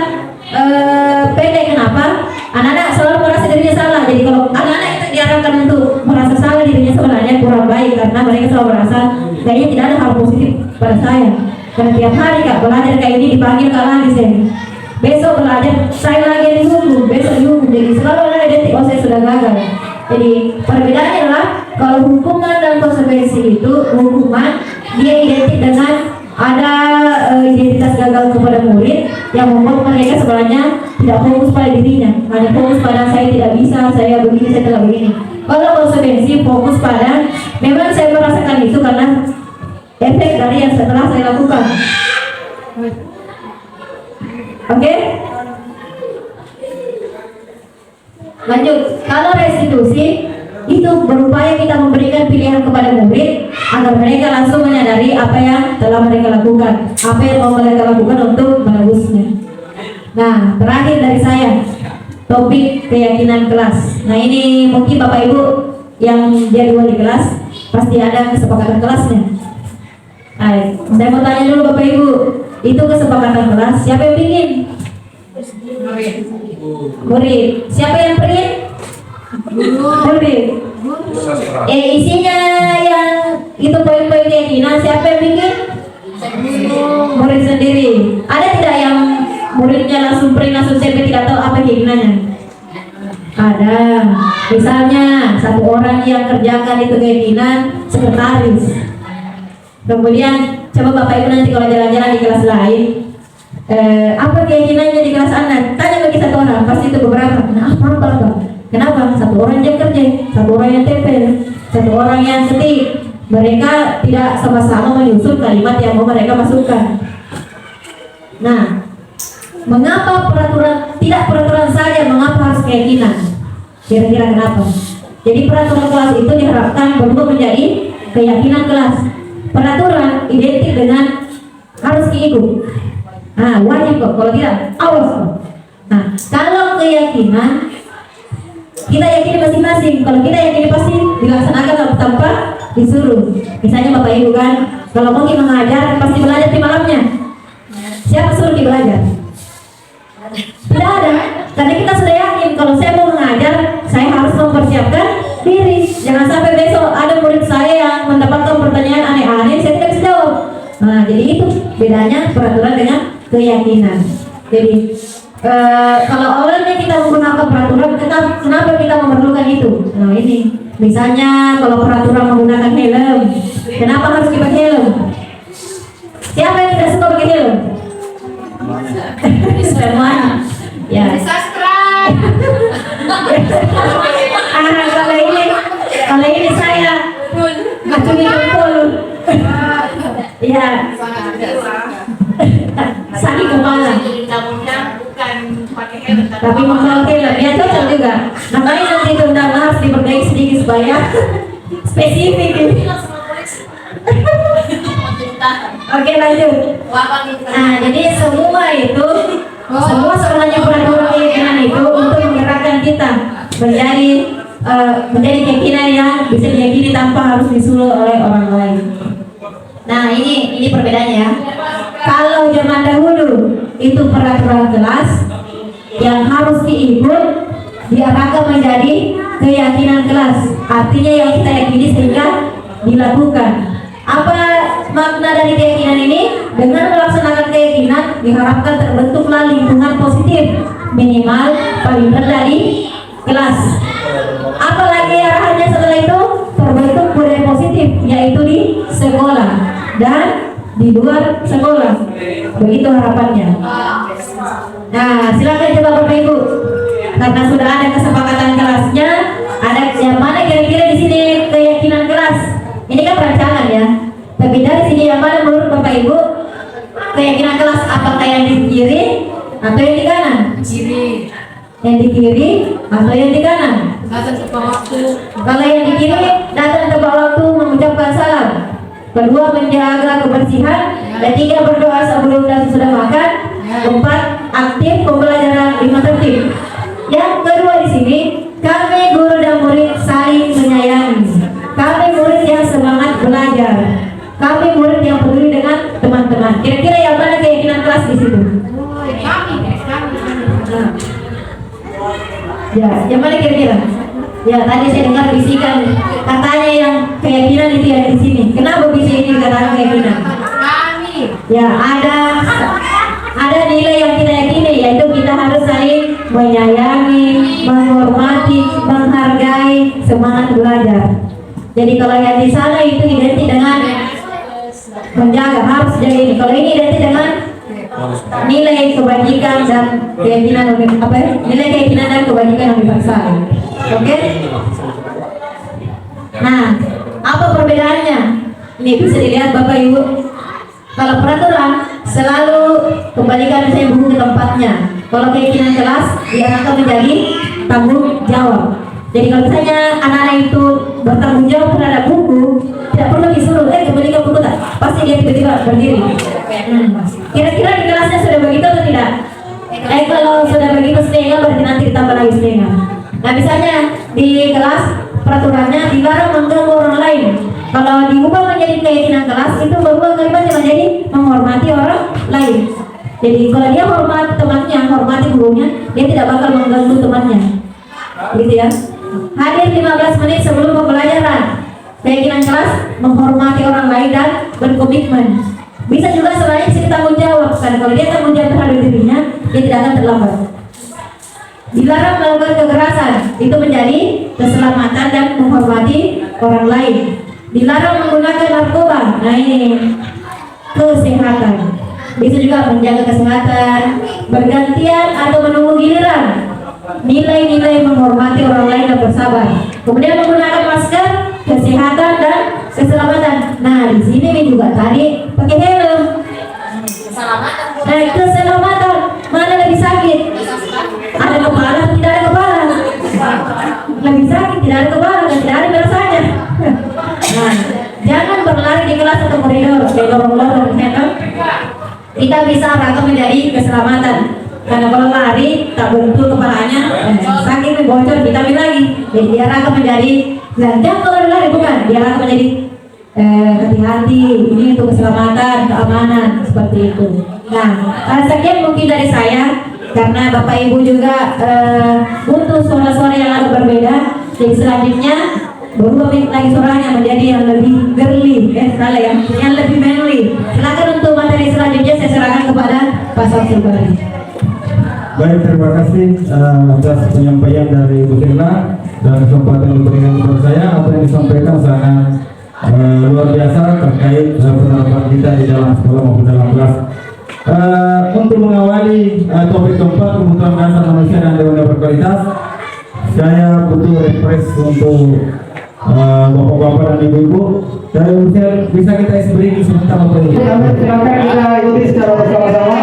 pendek. Kenapa? Anak-anak selalu merasa dirinya salah. Jadi kalau anak-anak itu diarahkan untuk merasa salah dirinya sebenarnya kurang baik karena mereka selalu merasa kayaknya tidak ada hal positif pada saya. Karena tiap hari kak belajar kayak ini dipanggil kak lagi saya. Besok belajar saya lagi dihukum, besok dihukum. Jadi selalu ada identik, oh saya sudah gagal. Jadi perbedaannya adalah kalau hukuman dan konsekuensi itu hukuman dia identik dengan ada identitas gagal kepada murid yang membuat mereka sebenarnya tidak fokus pada dirinya, hanya fokus pada saya tidak bisa, saya begini, saya tidak begini. Kalau konsekuensi fokus pada memang saya merasakan itu karena efek dari yang setelah saya lakukan. Oke? Lanjut, kalau restitusi itu berupaya kita memberikan pilihan kepada murid agar mereka langsung menyadari apa yang telah mereka lakukan, apa yang mau mereka lakukan untuk menebusnya. Nah, terakhir dari saya, topik keyakinan kelas. Nah, ini mungkin Bapak Ibu yang jadi wali kelas pasti ada kesepakatan kelasnya. Hai, saya mau tanya dulu Bapak Ibu, itu kesepakatan kelas siapa yang bikin? Murid. Siapa yang print? Murid. Isinya yang itu poin-poin keyakinan siapa yang bikin? Murid sendiri. Ada tidak yang muridnya langsung print, langsung sampai tidak tahu apa keyakinannya? Ada. Misalnya satu orang yang kerjakan itu keyakinan sekretaris. Kemudian coba Bapak Ibu nanti kalau jalan-jalan di kelas lain, apa keyakinannya di kelas Anda? Tanya bagi satu orang, pasti itu beberapa. Nah, apa? Kenapa? Satu orang yang kerja, satu orang yang tempel, satu orang yang ketik. Mereka tidak sama-sama menyusun kalimat yang mau mereka masukkan. Nah, mengapa tidak peraturan saja, mengapa harus keyakinan? Kira-kira kenapa? Jadi peraturan kelas itu diharapkan berubah menjadi keyakinan kelas. Peraturan identik dengan harus diikut. Nah, wajib kok, kalau tidak, awas kok. Nah, kalau keyakinan kita yakini masing-masing. Kalau kita yakini pasti dilaksanakan tanpa disuruh. Misalnya Bapak Ibu kan, kalau mungkin mengajar pasti belajar di malamnya. Siapa suruh di belajar? Tidak ada. Karena kita sudah yakin kalau saya mau mengajar, saya harus mempersiapkan diri. Jangan sampai besok ada murid saya yang mendapatkan pertanyaan aneh-aneh, saya tidak bisa jawab. Nah, jadi itu bedanya peraturan dengan keyakinan. Jadi kalau awalnya kita menggunakan peraturan, kenapa kita memerlukan itu? Nah, ini misalnya kalau peraturan menggunakan helm, kenapa harus dipakai helm? Siapa yang tidak suka pakai helm? Semuanya. Ya. Kalau ini saya ngacungi jempol. Ya. Sakit kepala. Tapi memakai helm, ya cocok juga. Makanya nanti itu undangan harus diperbaiki sedikit supaya spesifik. Oke, lanjut. Nah, jadi semua itu, semua sebenarnya peraturan keyakinan itu untuk menggerakkan kita menjadi keyakinan yang bisa diyakini tanpa harus disuruh oleh orang lain. Nah, ini perbedaannya ya. Kalau zaman dahulu itu peraturan kelas yang harus diikut diarahkan menjadi keyakinan kelas. Artinya yang kita yakini sehingga dilakukan. Apa makna dari keyakinan ini? Dengan melaksanakan keyakinan diharapkan terbentuklah lingkungan positif minimal paling rendah di kelas. Apalagi arahannya setelah itu? Terbentuk budaya positif, yaitu di sekolah dan di luar sekolah. Begitu harapannya. Nah, silakan coba Bapak Ibu. Karena sudah ada kesepakatan kelasnya, ada yang mana kira-kira di sini keyakinan kelas. Ini kan perancangan ya. Tapi dari sini yang mana menurut Bapak Ibu keyakinan kelas, apakah yang di kiri atau yang di kanan? Kiri. Yang di kiri atau yang di kanan? Datang tepat waktu. Kalau yang di kiri datang tepat waktu mengucapkan salam. Kedua, menjaga kebersihan. Ketiga, berdoa sebelum dan sesudah makan. Keempat, aktif pembelajaran 5 tertib. Yang kedua di sini, kami guru dan murid saling menyayangi. Kami murid yang semangat belajar. Kami murid yang peduli dengan teman-teman. Kira-kira yang mana keyakinan kelas di situ? Nah. Ya, yang mana kira-kira? Ya, tadi saya dengar bisikan katanya yang keyakinan itu yang di sini. Kenapa bisa ini dikatakan keyakinan? Ya, ada nilai yang kita yakini, yaitu kita harus saling menyayangi, menghormati, menghargai, semangat belajar. Jadi kalau yang di sana itu identik dengan menjaga, harus jaga ini. Kalau ini identik dengan nilai kebajikan dan keyakinan apa ya? Nilai keyakinan dan kebajikan yang universal. Oke? Nah, apa perbedaannya? Ini bisa dilihat Bapak Ibu. Kalau peraturan selalu kembalikan misalnya buku ke tempatnya. Kalau keyakinan kelas diarahkan menjadi tanggung jawab. Jadi kalau misalnya anak-anak itu bertanggung jawab terhadap buku, tidak perlu disuruh, kembalikan buku tak? Pasti dia tiba-tiba berdiri. Kira-kira di kelasnya sudah begitu atau tidak? Kalau sudah begitu setengah berarti nanti ditambah lagi setengah. Nah misalnya di kelas peraturannya dilarang mengganggu orang lain. Kalau diubah menjadi keyakinan kelas itu berubah kalimatnya menjadi menghormati orang lain. Jadi kalau dia hormati temannya, hormati gurunya, dia tidak bakal mengganggu temannya. Gitu ya. Hadir 15 menit sebelum pembelajaran. Keyakinan kelas menghormati orang lain dan berkomitmen. Bisa juga selain sini tanggung jawab, kan kalau dia tanggung jawab terhadap dirinya, dia tidak akan terlambat. Dilarang melakukan kekerasan, itu menjadi keselamatan dan menghormati orang lain. Dilarang menggunakan narkoba, nah ini kesehatan. Bisa juga menjaga kesehatan, bergantian atau menunggu giliran. Nilai-nilai menghormati orang lain dan bersabar. Kemudian menggunakan masker, kesehatan dan keselamatan. Nah di sini juga tadi pakai helm. Nah keselamatan mana lebih sakit? Ada kepala, tidak ada kepala. Lebih sakit, tidak ada kepala dan tidak ada rasanya. Nah jangan berlari di kelas atau koridor, lorong-lorong. Kita bisa arahkan menjadi keselamatan. Karena kalau lari tak bentul kepalanya, sakit bocor vitamin lagi. Jadi diarahkan menjadi jangan kalau lari bukan, diarahkan menjadi hati-hati. Ini untuk keselamatan, keamanan seperti itu. Nah, sekian mungkin dari saya. Karena Bapak Ibu juga butuh suara-suara yang agak berbeda. Jadi selanjutnya berubah lagi suaranya menjadi yang lebih girly, salah ya, yang lebih manly. Silakan untuk materi selanjutnya saya serahkan kepada Pak Samsul Bari. Baik, terima kasih atas penyampaian dari Ibu Sirna dan kesempatan yang diberikan kepada saya. Apa yang disampaikan sangat luar biasa terkait penerapan kita di dalam sekolah maupun dalam kelas. Untuk mengawali topik keempat, kebutuhan dasar manusia dan dewan berkualitas, saya butuh refresh untuk bapak-bapak dan ibu-ibu. Dari usia bisa kita beri sebentar Bapak Ibu. Silakan kita ikuti secara bersama-sama.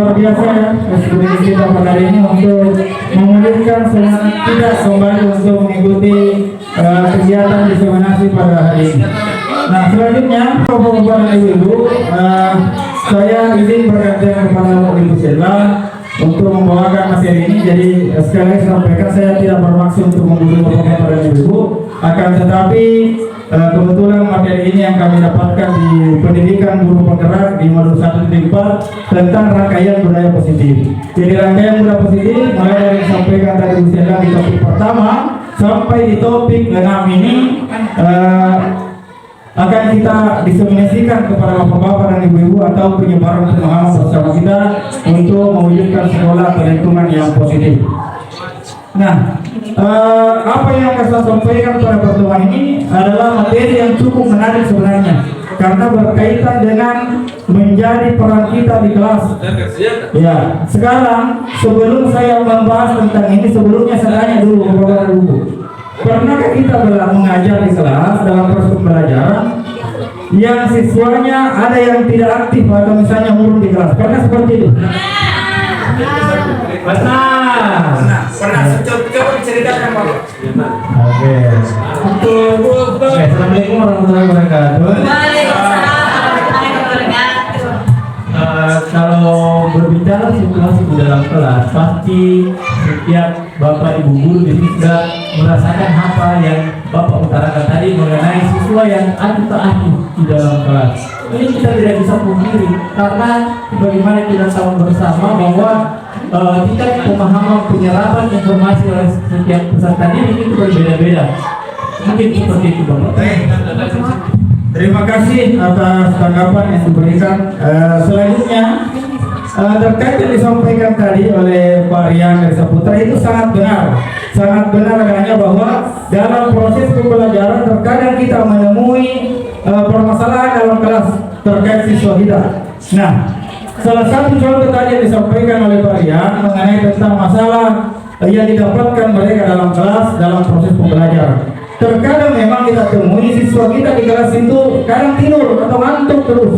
luar biasa ya seperti kita pada hari ini untuk memulihkan semangat kita kembali untuk mengikuti kegiatan diseminasi pada hari ini. Nah selanjutnya Bapak-bapak dan Ibu-ibu, saya izin bergantian kepada Ibu Sheila untuk membawakan materi ini. Jadi sekali lagi sampaikan saya tidak bermaksud untuk menggurui Bapak-bapak dan Ibu-ibu, akan tetapi kebetulan materi ini yang kami dapatkan di pendidikan guru penggerak di modul 1.4 tentang rangkaian budaya positif. Jadi rangkaian budaya positif mulai dari disampaikan tadi Bu Sheila di topik pertama sampai di topik 6 ini akan kita diseminasikan kepada bapak-bapak dan ibu-ibu atau penyebaran pemahaman bersama kita untuk mewujudkan sekolah atau lingkungan yang positif. Nah, apa yang akan saya sampaikan pada pertemuan ini adalah materi yang cukup menarik sebenarnya, karena berkaitan dengan menjadi peran kita di kelas. Ya, sekarang sebelum saya membahas tentang ini, sebelumnya saya tanya dulu kepada ibu, pernahkah kita mengajar di kelas dalam proses pembelajaran yang siswanya ada yang tidak aktif atau misalnya murung di kelas? Pernah seperti itu? Pernah. Coba diceritakan Bapak. Oke. Assalamualaikum warahmatullahi wabarakatuh. Kalau berbicara situasi di dalam kelas, pasti setiap bapak ibu guru di sini sudah merasakan apa yang bapak utarakan tadi mengenai siswa yang aktif di dalam kelas. Ini kita tidak bisa pungkiri, karena bagaimana kita tahu bersama bahwa tingkat pemahaman penyerapan informasi oleh setiap peserta didik itu berbeda-beda. Mungkin seperti itu Bapak. Terima kasih atas tanggapan yang diberikan. Selanjutnya terkait yang disampaikan tadi oleh Pak Rian dari Saputra itu sangat benar adanya bahwa dalam proses pembelajaran terkadang kita menemui permasalahan dalam kelas terkait siswa kita. Nah, salah satu contoh tadi yang disampaikan oleh Pak Rian mengenai tentang masalah yang didapatkan mereka dalam kelas dalam proses pembelajaran. Terkadang memang kita temui siswa kita di kelas itu kadang tidur atau ngantuk terus.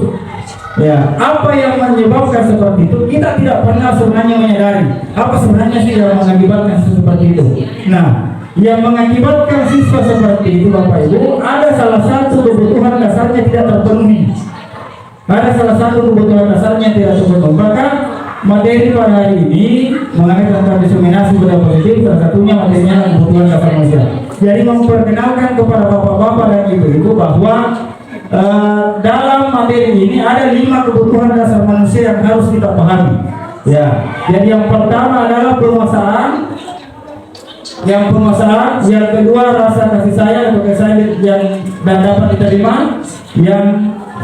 Ya, apa yang menyebabkan seperti itu kita tidak pernah sebenarnya menyadari apa sebenarnya sih yang mengakibatkan seperti itu. Nah, yang mengakibatkan siswa seperti itu Bapak Ibu, ada salah satu kebutuhan dasarnya tidak terpenuhi. Ada salah satu kebutuhan dasarnya tidak terpenuhi. Bahkan materi pada hari ini mengenai tentang diseminasi budaya positif, salah satunya materinya kebutuhan dasar manusia. Jadi memperkenalkan kepada bapak-bapak dan ibu-ibu bahwa dalam materi ini ada 5 kebutuhan dasar manusia yang harus kita pahami. Ya, jadi yang pertama adalah penguasaan, yang kedua rasa kasih sayang yang dan dapat diterima, yang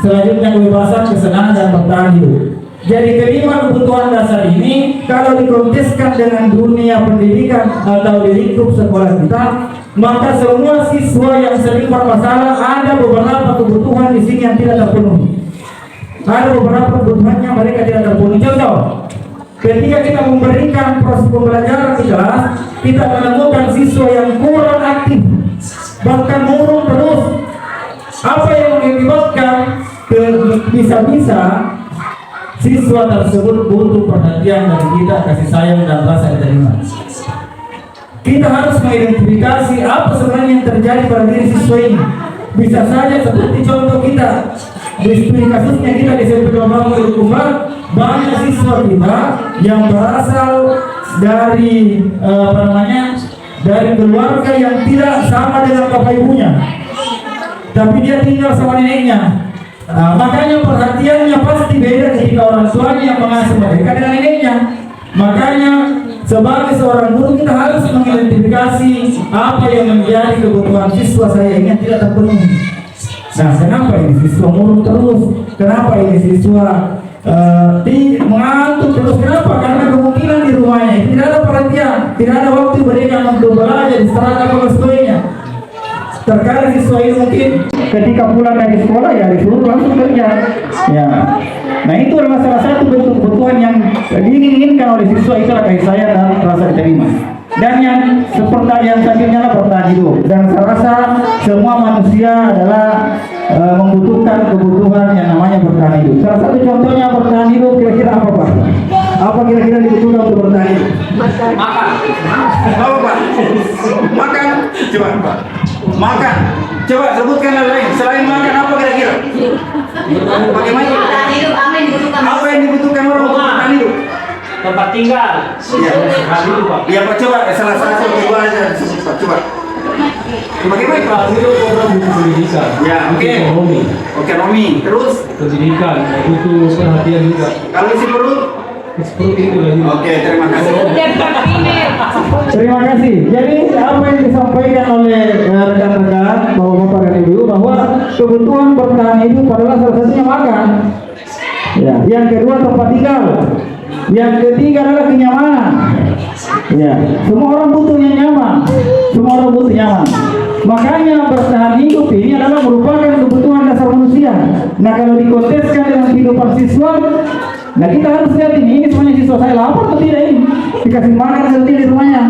selanjutnya kebebasan, kesenangan dan bertahan hidup. Jadi kelima kebutuhan dasar ini kalau dikonteskan dengan dunia pendidikan atau di lingkup sekolah kita, maka semua siswa yang sering bermasalah ada beberapa kebutuhan di sini yang tidak terpenuhi. Ada beberapa kebutuhannya mereka tidak terpenuhi. Contoh, ketika kita memberikan proses pembelajaran di kelas, kita menemukan siswa yang kurang aktif, bahkan murung terus. Apa yang mengakibatkan bisa-bisa siswa tersebut butuh perhatian dari kita, kasih sayang dan rasa diterima. Kita harus mengidentifikasi apa sebenarnya yang terjadi pada diri siswa ini. Bisa saja seperti contoh kita, di studi kasusnya kita di SMP Bambang Kumbar, banyak siswa kita yang berasal dari dari keluarga yang tidak sama dengan bapak ibunya, tapi dia tinggal sama neneknya. Makanya perhatiannya pasti beda ketika orang tuanya yang mengasuh mereka dengan neneknya. Makanya sebagai seorang guru kita harus mengidentifikasi apa yang menjadi kebutuhan siswa saya ini yang tidak terpenuhi. Nah, kenapa ini siswa murung terus? Kenapa ini siswa mengantuk terus? Kenapa? Karena kemungkinan di rumahnya tidak ada perhatian, tidak ada waktu berikan untuk belajar, diserahkan oleh sebagainya. Terkadang siswa ini mungkin ketika pulang dari sekolah ya disuruh langsung kerja. Ya, nah itu adalah salah satu bentuk kebutuhan yang diinginkan oleh siswa, itulah kasih sayang dan rasa diterima. Dan yang seperti yang selanjutnya adalah bertahan hidup. Dan saya rasa semua manusia adalah membutuhkan kebutuhan yang namanya bertahan hidup. Salah satu contohnya bertahan hidup kira-kira apa Pak? Apa kira-kira dibutuhkan untuk bertahan hidup? Makan. Apa Pak? Makan. Coba Pak. Makan. Coba sebutkan yang lain. Selain makan apa kira-kira? Bagaimana? Apa yang dibutuhkan orang untuk bertahan hidup? Tempat tinggal. Iya. Itu Pak. Iya Pak, coba salah satu dua aja sebut Pak. Coba. Bagaimana Pak? Itu program buku pendidikan. Ya, oke. Ekonomi, Oke, Romi. Terus pendidikan, butuh perhatian juga. kalau isi perut? Seperti itu lagi. Oke, terima kasih. Terima kasih. Jadi apa yang disampaikan oleh rekan-rekan bapak-bapak dan ibu bahwa kebutuhan bertahan hidup adalah salah satunya makan. Ya. Yang kedua tempat tinggal. Yang ketiga adalah kenyamanan. Ya. Semua orang butuh yang nyaman. Semua orang butuh nyaman. Makanya bertahan hidup ini adalah merupakan kebutuhan dasar manusia. Nah kalau dikonteskan dengan kehidupan siswa, nah kita harus lihat ini semuanya siswa saya lapar atau tidak ini, dikasih makan atau tidak semuanya.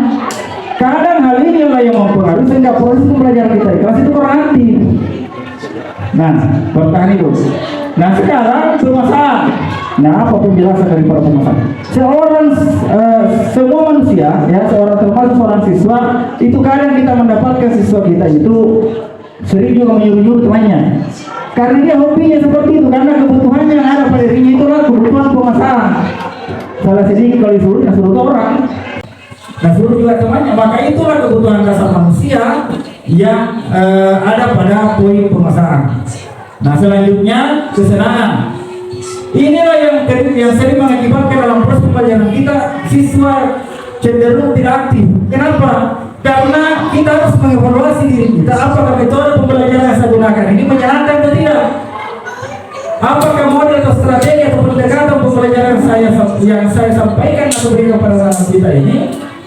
Kadang hal ini lah yang mempengaruhi sehingga proses pembelajaran kita di kelas itu kurang aktif. Nah, bertahan hidup. Nah sekarang permasalahan. Nah apa penjelasan dari para permasalahan? Semua manusia, ya termasuk seorang siswa, itu kadang kita mendapatkan siswa kita itu sering juga menyuruh-nyuruh temannya. Karena dia hobinya seperti itu, karena kebutuhannya yang ada pada dirinya itulah kebutuhan pemasaran. Salah sedikit kalau disuruh, ya suruh orang. Nah suruh juga temannya, maka itulah kebutuhan dasar manusia yang ada pada poin pemasaran. Nah selanjutnya kesenangan. Inilah yang sering mengakibatkan dalam proses pembelajaran kita siswa cenderung tidak aktif. Kenapa? Karena kita harus mengevaluasi diri kita, apakah metode pembelajaran yang saya gunakan ini menyenangkan atau tidak? Apakah model atau strategi atau pendekatan pembelajaran yang saya sampaikan atau berikan kepada anak kita ini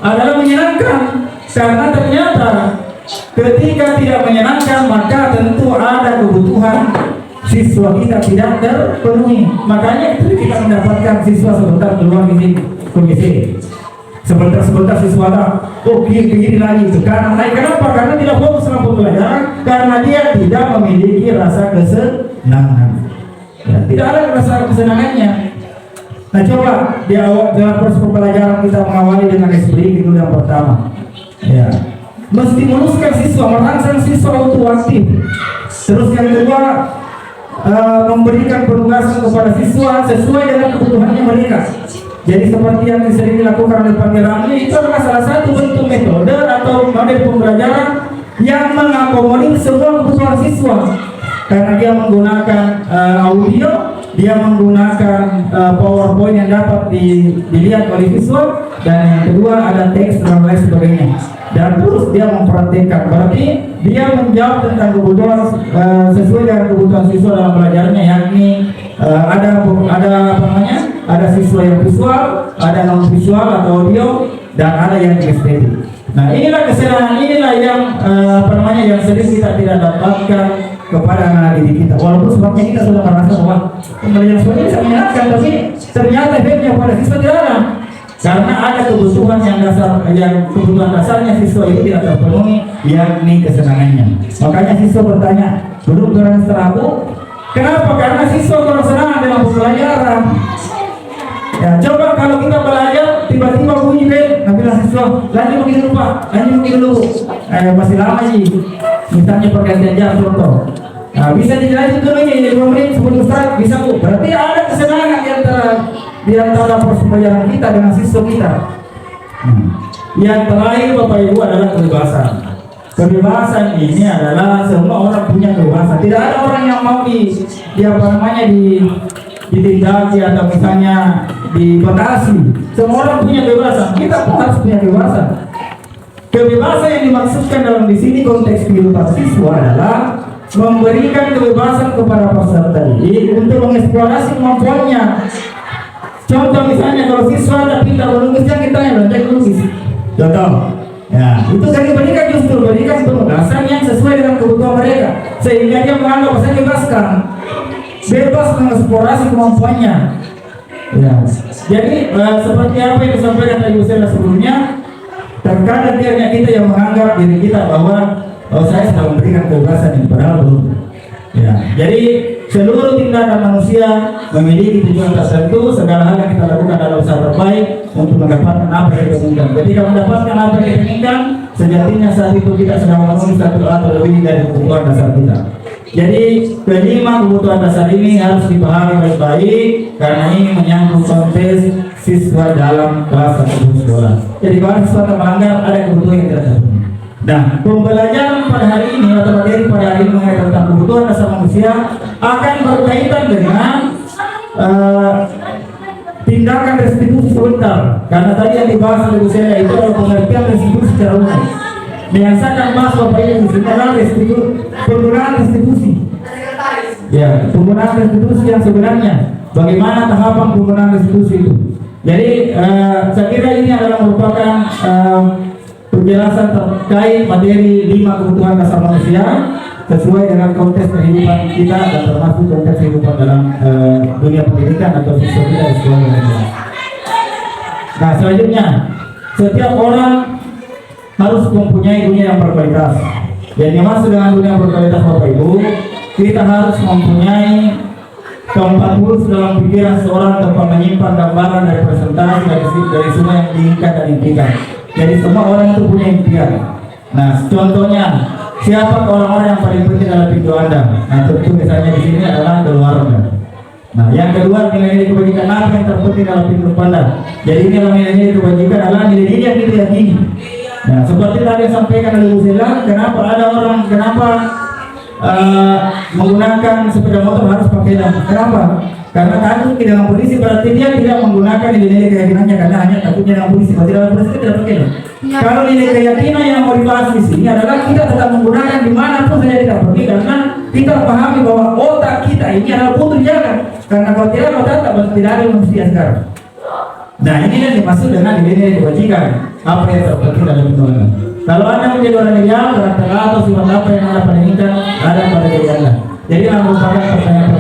adalah menyenangkan? Karena ternyata ketika tidak menyenangkan maka tentu ada kebutuhan siswa kita tidak terpenuhi. Makanya kita mendapatkan siswa sebentar keluar komisi. Sebentar siswa kiri lagi itu karena naik. Kenapa? Karena tidak fokus dalam pembelajaran, karena dia tidak memiliki rasa kesenangan. Ya, tidak ada rasa kesenangannya. Nah coba di awal dalam proses pembelajaran kita mengawali dengan SPI itu yang pertama. Ya, mesti meluskan siswa, merangsang siswa untuk aktif. Terus yang kedua memberikan penugasan kepada siswa sesuai dengan kebutuhannya mereka. Jadi seperti yang sering dilakukan oleh Pak Ramli, itu adalah salah satu bentuk metode atau model pembelajaran yang mengakomodir semua kebutuhan siswa. Karena dia menggunakan audio, dia menggunakan PowerPoint yang dapat dilihat oleh siswa, dan yang kedua ada teks dan lain sebagainya. Dan terus dia memperhatikan, berarti dia menjawab tentang kebutuhan sesuai dengan kebutuhan siswa dalam belajarnya, yakni ada siswa yang visual, ada non visual atau audio, dan ada yang estetik. Nah inilah kesenangan, inilah yang yang sering kita tidak dapatkan kepada anak didik kita. Walaupun sebabnya kita sudah merasa bahwa pembelajaran seperti ini bisa menyenangkan, tapi ternyata efeknya pada siswa tidak ada. Karena ada kebutuhan yang kebutuhan dasarnya siswa itu tidak terpenuhi, yakni kesenangannya. Makanya siswa bertanya, duduk dengan aku. Kenapa? Karena siswa kurang senang dalam pembelajaran. Ya, coba kalau kita belajar tiba-tiba bunyi bel, nah bilang siswa, lanjut begini dulu Pak, lanjut begini dulu. Masih lama sih. Misalnya pergantian jam contoh. Nah, bisa dilanjut dulu ini 5 menit sebelum start, bisa Bu. Berarti ada kesenangan di antara proses pembelajaran kita dengan siswa kita. Yang terakhir Bapak Ibu adalah kebebasan. Kebebasan ini adalah semua orang punya kebebasan. Tidak ada orang yang mau ditindaki atau misalnya dibatasi. Semua orang punya kebebasan. Kita pun harus punya kebebasan. Kebebasan yang dimaksudkan dalam di sini konteks kehidupan siswa adalah memberikan kebebasan kepada peserta didik untuk mengeksplorasi kemampuannya. Contoh misalnya kalau siswa ada pintar melukis, yang kita yang belajar melukis. Contoh, ya itu dari berikan justru berikan penugasan yang sesuai dengan kebutuhan mereka, sehingga dia menganggap saya bebas mengeksplorasi kemampuannya. Ya, jadi seperti apa yang disampaikan tadi Ustaz sebelumnya, terkadang kita yang menganggap diri kita bahwa saya sudah memberikan kebebasan yang padahal belum. Ya, jadi seluruh tindakan manusia memiliki tujuan tertentu. Segala hal yang kita lakukan adalah usaha terbaik mendapatkan apa yang kita inginkan. Ketika mendapatkan apa yang kita inginkan, sejatinya saat itu kita sedang memenuhi satu atau lebih dari kebutuhan dasar kita. Jadi kelima kebutuhan dasar ini harus dipahami baik-baik karena ini menyangkut konteks siswa dalam kelas atau sekolah. Jadi kalau siswa melanggar ada kebutuhan yang tidak terpenuhi. Nah, pembelajaran pada hari ini atau materi pada hari ini mengenai tentang kebutuhan dasar manusia akan berkaitan dengan tindakan restitusi sebentar. Karena tadi yang dibahas oleh Bu Sela itu adalah pengertian restitusi secara umum. Yang saya akan bahas Bapak Ibu di sini adalah penggunaan restitusi. Ya, penggunaan restitusi yang sebenarnya. Bagaimana tahapan penggunaan restitusi itu? Jadi saya kira ini adalah merupakan penjelasan terkait materi 5 kebutuhan dasar manusia sesuai dengan konteks kehidupan kita dan termasuk konteks kehidupan dalam dunia pendidikan atau siswa kita di sekolah yang lain. Nah, selanjutnya setiap orang harus mempunyai dunia yang berkualitas. Jadi masuk dengan dunia yang berkualitas Bapak Ibu, kita harus mempunyai keempat huruf dalam pikiran seorang tanpa menyimpan gambaran dari presentasi dari semua yang diinginkan dan impikan. Jadi semua orang itu punya impian. Nah, contohnya siapa orang-orang yang paling penting dalam hidup Anda? Nah, tentu misalnya di sini adalah keluarga. Nah, yang kedua nilai-nilai kebajikan apa yang terpenting dalam hidup Anda? Jadi ini nilai-nilai kebajikan adalah nilai-nilai yang kita yakini. Nah, seperti tadi yang sampaikan oleh Bu Sela, kenapa ada orang menggunakan sepeda motor harus pakai helm? Kenapa? Karena takut dengan polisi, berarti dia tidak menggunakan nilai-nilai keyakinannya karena hanya takutnya dengan polisi. Berarti dalam polisi tidak pakai helm. Kalau nilai keyakinan yang mau dibahas di sini adalah kita tetap menggunakan dimanapun saja tidak pergi karena kita pahami bahwa otak kita ini adalah butuh dijaga. Karena kalau tidak otak tidak ada manusia sekarang. Nah, ini yang dimaksud dengan nilai-nilai kebajikan. Apa yang terpenting dalam hidup Anda? Kalau Anda menjadi orang ideal, karakter atau sifat apa yang Anda paling inginkan ada pada diri Anda. Jadi merupakan pertanyaan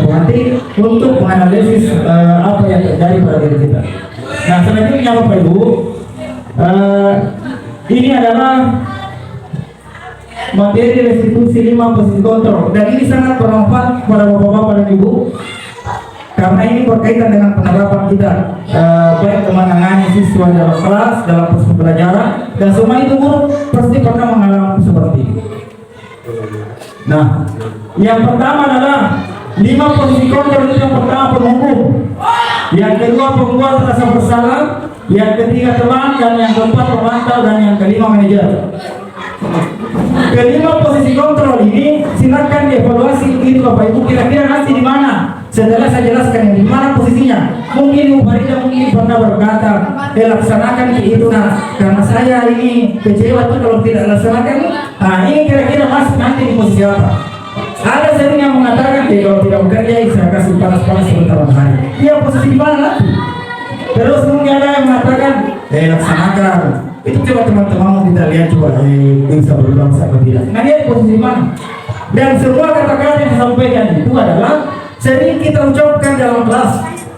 pengantin untuk menganalisis apa yang terjadi pada diri kita. Nah, selanjutnya Bapak Ibu, ini adalah materi restitusi 5 posisi kontrol dan ini sangat bermanfaat kepada bapak-bapak dan ibu karena ini berkaitan dengan penerapan kita baik menangani siswa dalam kelas, dalam proses pembelajaran dan semua itu guru pasti pernah mengalami seperti ini. Nah, yang pertama adalah 5 posisi kontrol itu. Yang pertama penghukum, yang kedua pembuat rasa bersalah, yang ketiga teman, dan yang keempat pemantau, dan yang kelima manajer. Kelima posisi kontrol ini silakan dievaluasi itu Bapak Ibu kira-kira nanti di mana. Setelah saya jelaskan yang di mana posisinya. Mungkin Ibu Farida mungkin pernah berkata, laksanakan itu karena saya ini kecewa tuh kalau tidak laksanakan. Nah, ini kira-kira masuk nanti di posisi apa? Ada sering yang mengatakan, kalau tidak bekerja saya kasih panas-panas sebentar hari. Dia posisi di mana nanti? Terus mungkin ada yang mengatakan, laksanakan. Itu coba teman-teman kita lihat coba bisa berbangsa atau tidak. Nah, dia posisi mana? Dan semua kata-kata yang disampaikan itu adalah sering kita ucapkan dalam kelas.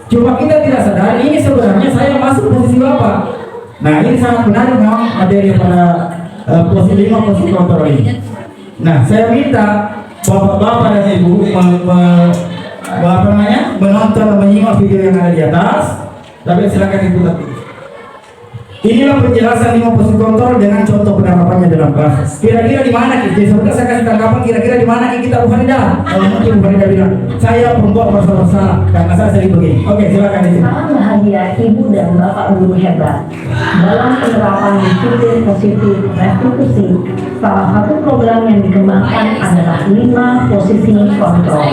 Cuma kita tidak sadar ini sebenarnya saya masuk posisi Bapak. Nah, ini sangat menarik memang materi pada posisi 5 posisi kontrol ini. Nah, saya minta Bapak-bapak dan Ibu menonton dan menyimak video yang ada di atas. Tapi silakan diputar. Inilah penjelasan 5 posisi kontrol dengan contoh penerapannya dalam kelas. Kira-kira di mana kita? Sebentar saya kasih tanggapan kira-kira di mana kita Bu Farida. Kalau mungkin Bu Farida bilang, saya pembuat bersalah karena saya sering begini. Oke, silakan di sini. Sangat bahagia Ibu dan Bapak guru hebat dalam penerapan disiplin positif restitusi. Salah satu program yang dikembangkan adalah 5 posisi kontrol.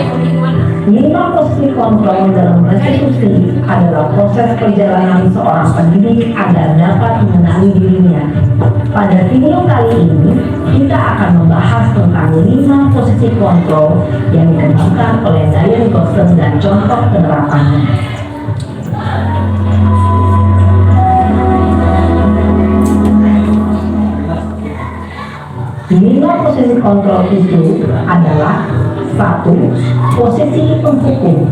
5 posisi kontrol dalam restitusi adalah proses perjalanan seorang pendidik agar dapat mengenali dirinya. Pada video kali ini, kita akan membahas tentang 5 posisi kontrol yang dikembangkan oleh Diane Gosden dan contoh penerapannya. Lima posisi kontrol itu adalah 1. Posisi penghukum,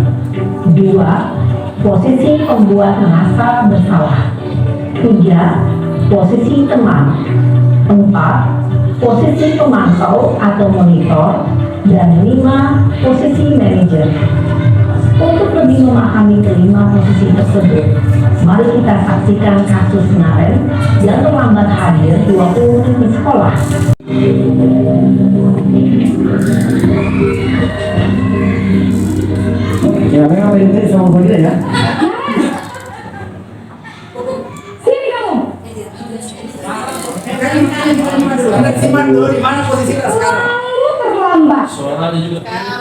2. Posisi pembuat merasa bersalah, 3. Posisi teman, 4. Posisi pemantau atau monitor, dan 5. Posisi manajer. Untuk lebih memahami kelima posisi tersebut, Mari kita saksikan kasus Naren yang terlambat hadir 20 menit di sekolah. Ya memang ini sama Fadila ya. Sini kamu. Simak dulu di mana posisinya sekarang. Kamu terlambat.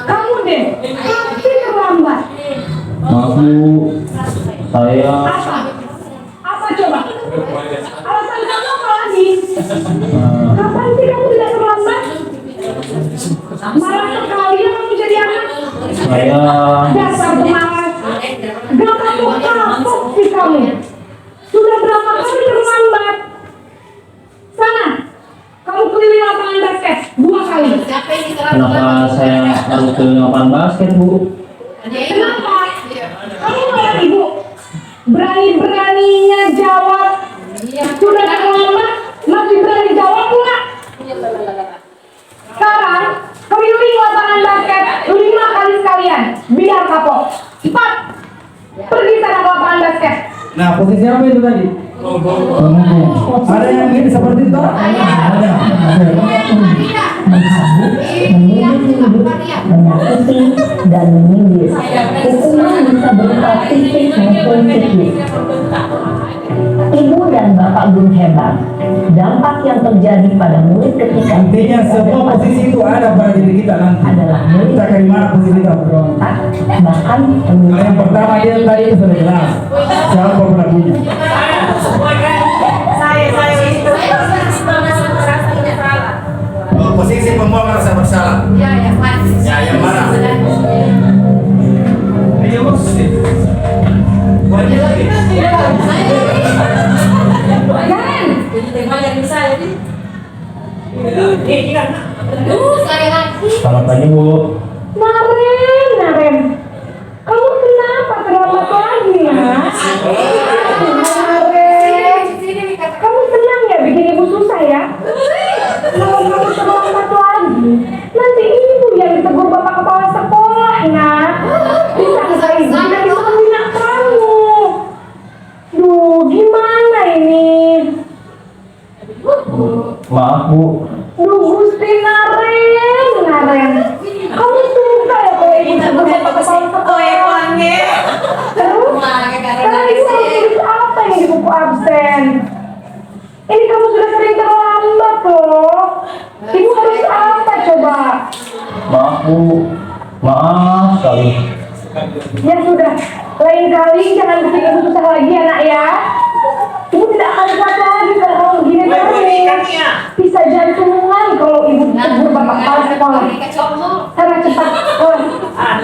Kamu deh, pasti terlambat. Maaf Bu, saya Apa? Apa coba? Alasan kamu apa lagi? Kapan sih kamu tidak terlambat? Malah sekali kamu jadi anak. Dasar semangat. Gak kapok sih kamu. Sudah berapa kali terlambat? Sana, kamu keliling lapangan basket 2 kali. kenapa saya harus ke lapangan basket Bu? Kenapa? Kamu marah ibu? Berani-beraninya jawab. Sudah terlambat, masih berani jawab pula. Sekarang, keliling lapangan basket 5 kali sekalian. Biar kapok. Cepat. Pergi sana ke lapangan basket. Nah, posisi apa itu tadi? Ada yang gini seperti itu? Ada. Menyakiti dan menyindir. Hukuman bisa berupa fisik maupun psikis. Ibu dan bapak guru hebat. Dampak yang terjadi pada murid ketika Intinya semua posisi itu ada pada diri kita nanti. adalah murid Kita dari mana posisi kita? berontak, bahkan Kalau yang pertama dia tadi itu sudah jelas. Siapa pelakunya? Posisi pembawa merasa bersalah. Ya, yang mana? Ayo bos. Wajib lagi. Selamat pagi Bu. Naren, kamu kenapa terlambat lagi ya? Naren, kamu senang ya bikin ibu susah ya? Kalau kamu terlambat lagi, nanti ibu yang ditegur bapak kepala sekolah nak. Bisa nggak ibu tidak bisa membina kamu? Duh, gimana ini? Maaf Bu, Duh Gusti Naren, kamu suka ya kalau ibu ditegur bapak kepala sekolah? Terus, sekarang ibu harus tulis apa yang di buku absen? Ini kamu sudah sering terlambat loh. Ibu harus apa coba? maaf Bu, maaf sekali. Ya sudah, lain kali jangan bikin ibu susah lagi ya nak ya. Ibu tidak akan kuat lagi kalau kamu begini terus. Bisa jantungan kalau ibu ditegur bapak kepala sekolah. Sana cepat kelas.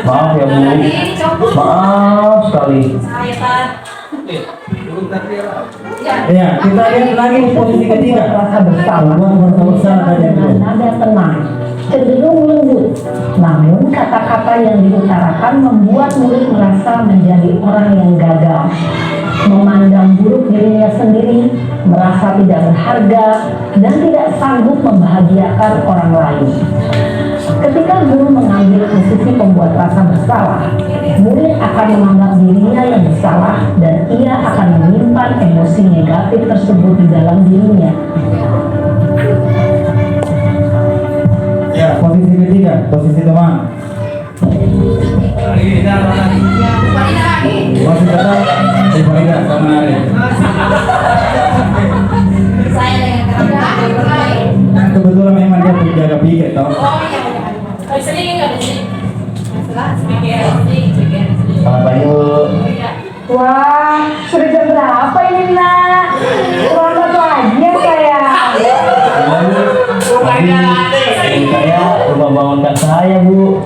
Maaf ya Bu, maaf sekali. Ya, kita lihat lagi posisi ketiga. Rasa bersalah dengan nada tenang, cenderung lembut. Namun kata-kata yang diutarakan membuat murid merasa menjadi orang yang gagal, memandang buruk dirinya sendiri, merasa tidak berharga, dan tidak sanggup membahagiakan orang lain. Ketika guru mengambil posisi pembuat rasa bersalah, murid akan menganggap dirinya yang bersalah dan ia akan menyimpan emosi negatif tersebut di dalam dirinya. Ya, posisi ketiga, posisi teman. Masih tetap di Farida sama Naren. Dan kebetulan memang dia penjaga piket tau. Selamat pagi Bu. Wah, sudah jam berapa ini nak? Terlambat lagi ya saya. Tadi saya lupa bangunkan saya Bu.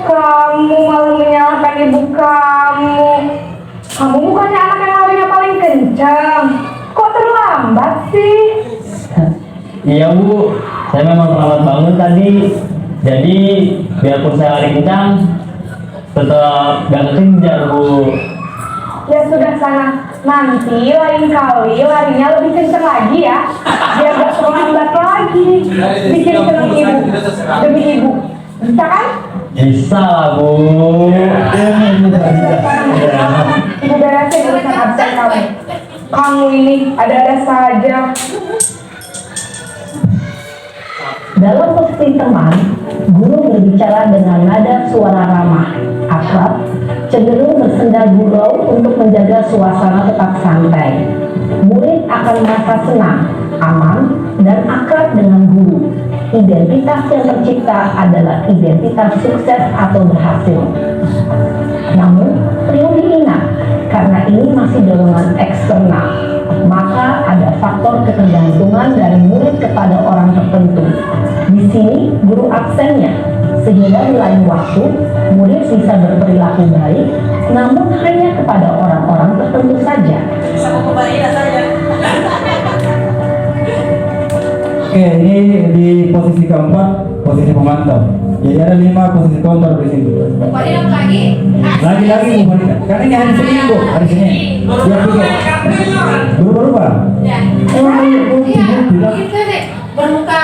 Kamu malah menyalahkan ibu kamu. Kamu bukannya anak yang larinya paling kencang. Kok terlambat sih? Iya Bu, saya memang terlambat bangun tadi. Jadi biarpun saya lari kencang, tetap gak kejar Bu. Ya sudah sana. Nanti lain kali larinya lebih kencang lagi ya. Biar gak terlambat lagi. Bikin senang ibu. Demi ibu. Bisa kan? Bisa lah Bu. Ibu beresin urusan absen kamu. Kamu ini ada-ada saja. Dalam posisi teman, guru berbicara dengan nada suara ramah, akrab, cenderung bersenda gurau untuk menjaga suasana tetap santai. Murid akan merasa senang, aman, dan akrab dengan guru. Identitas yang tercipta adalah identitas sukses atau berhasil. Namun, perlu diingat, karena ini masih dorongan eksternal, maka ada faktor ketergantungan dari murid kepada orang tertentu. Di sini, guru absennya, sehingga di lain waktu, murid bisa berperilaku baik, namun hanya kepada orang-orang tertentu saja. Oke, ini di posisi keempat, posisi pemantau. Jadi ada 5 posisi kontrol di sini. Lagi-lagi Bu Marina. Karena ini hari Senin Bu, hari Senin. Ya, berubah-ubah. Bermuka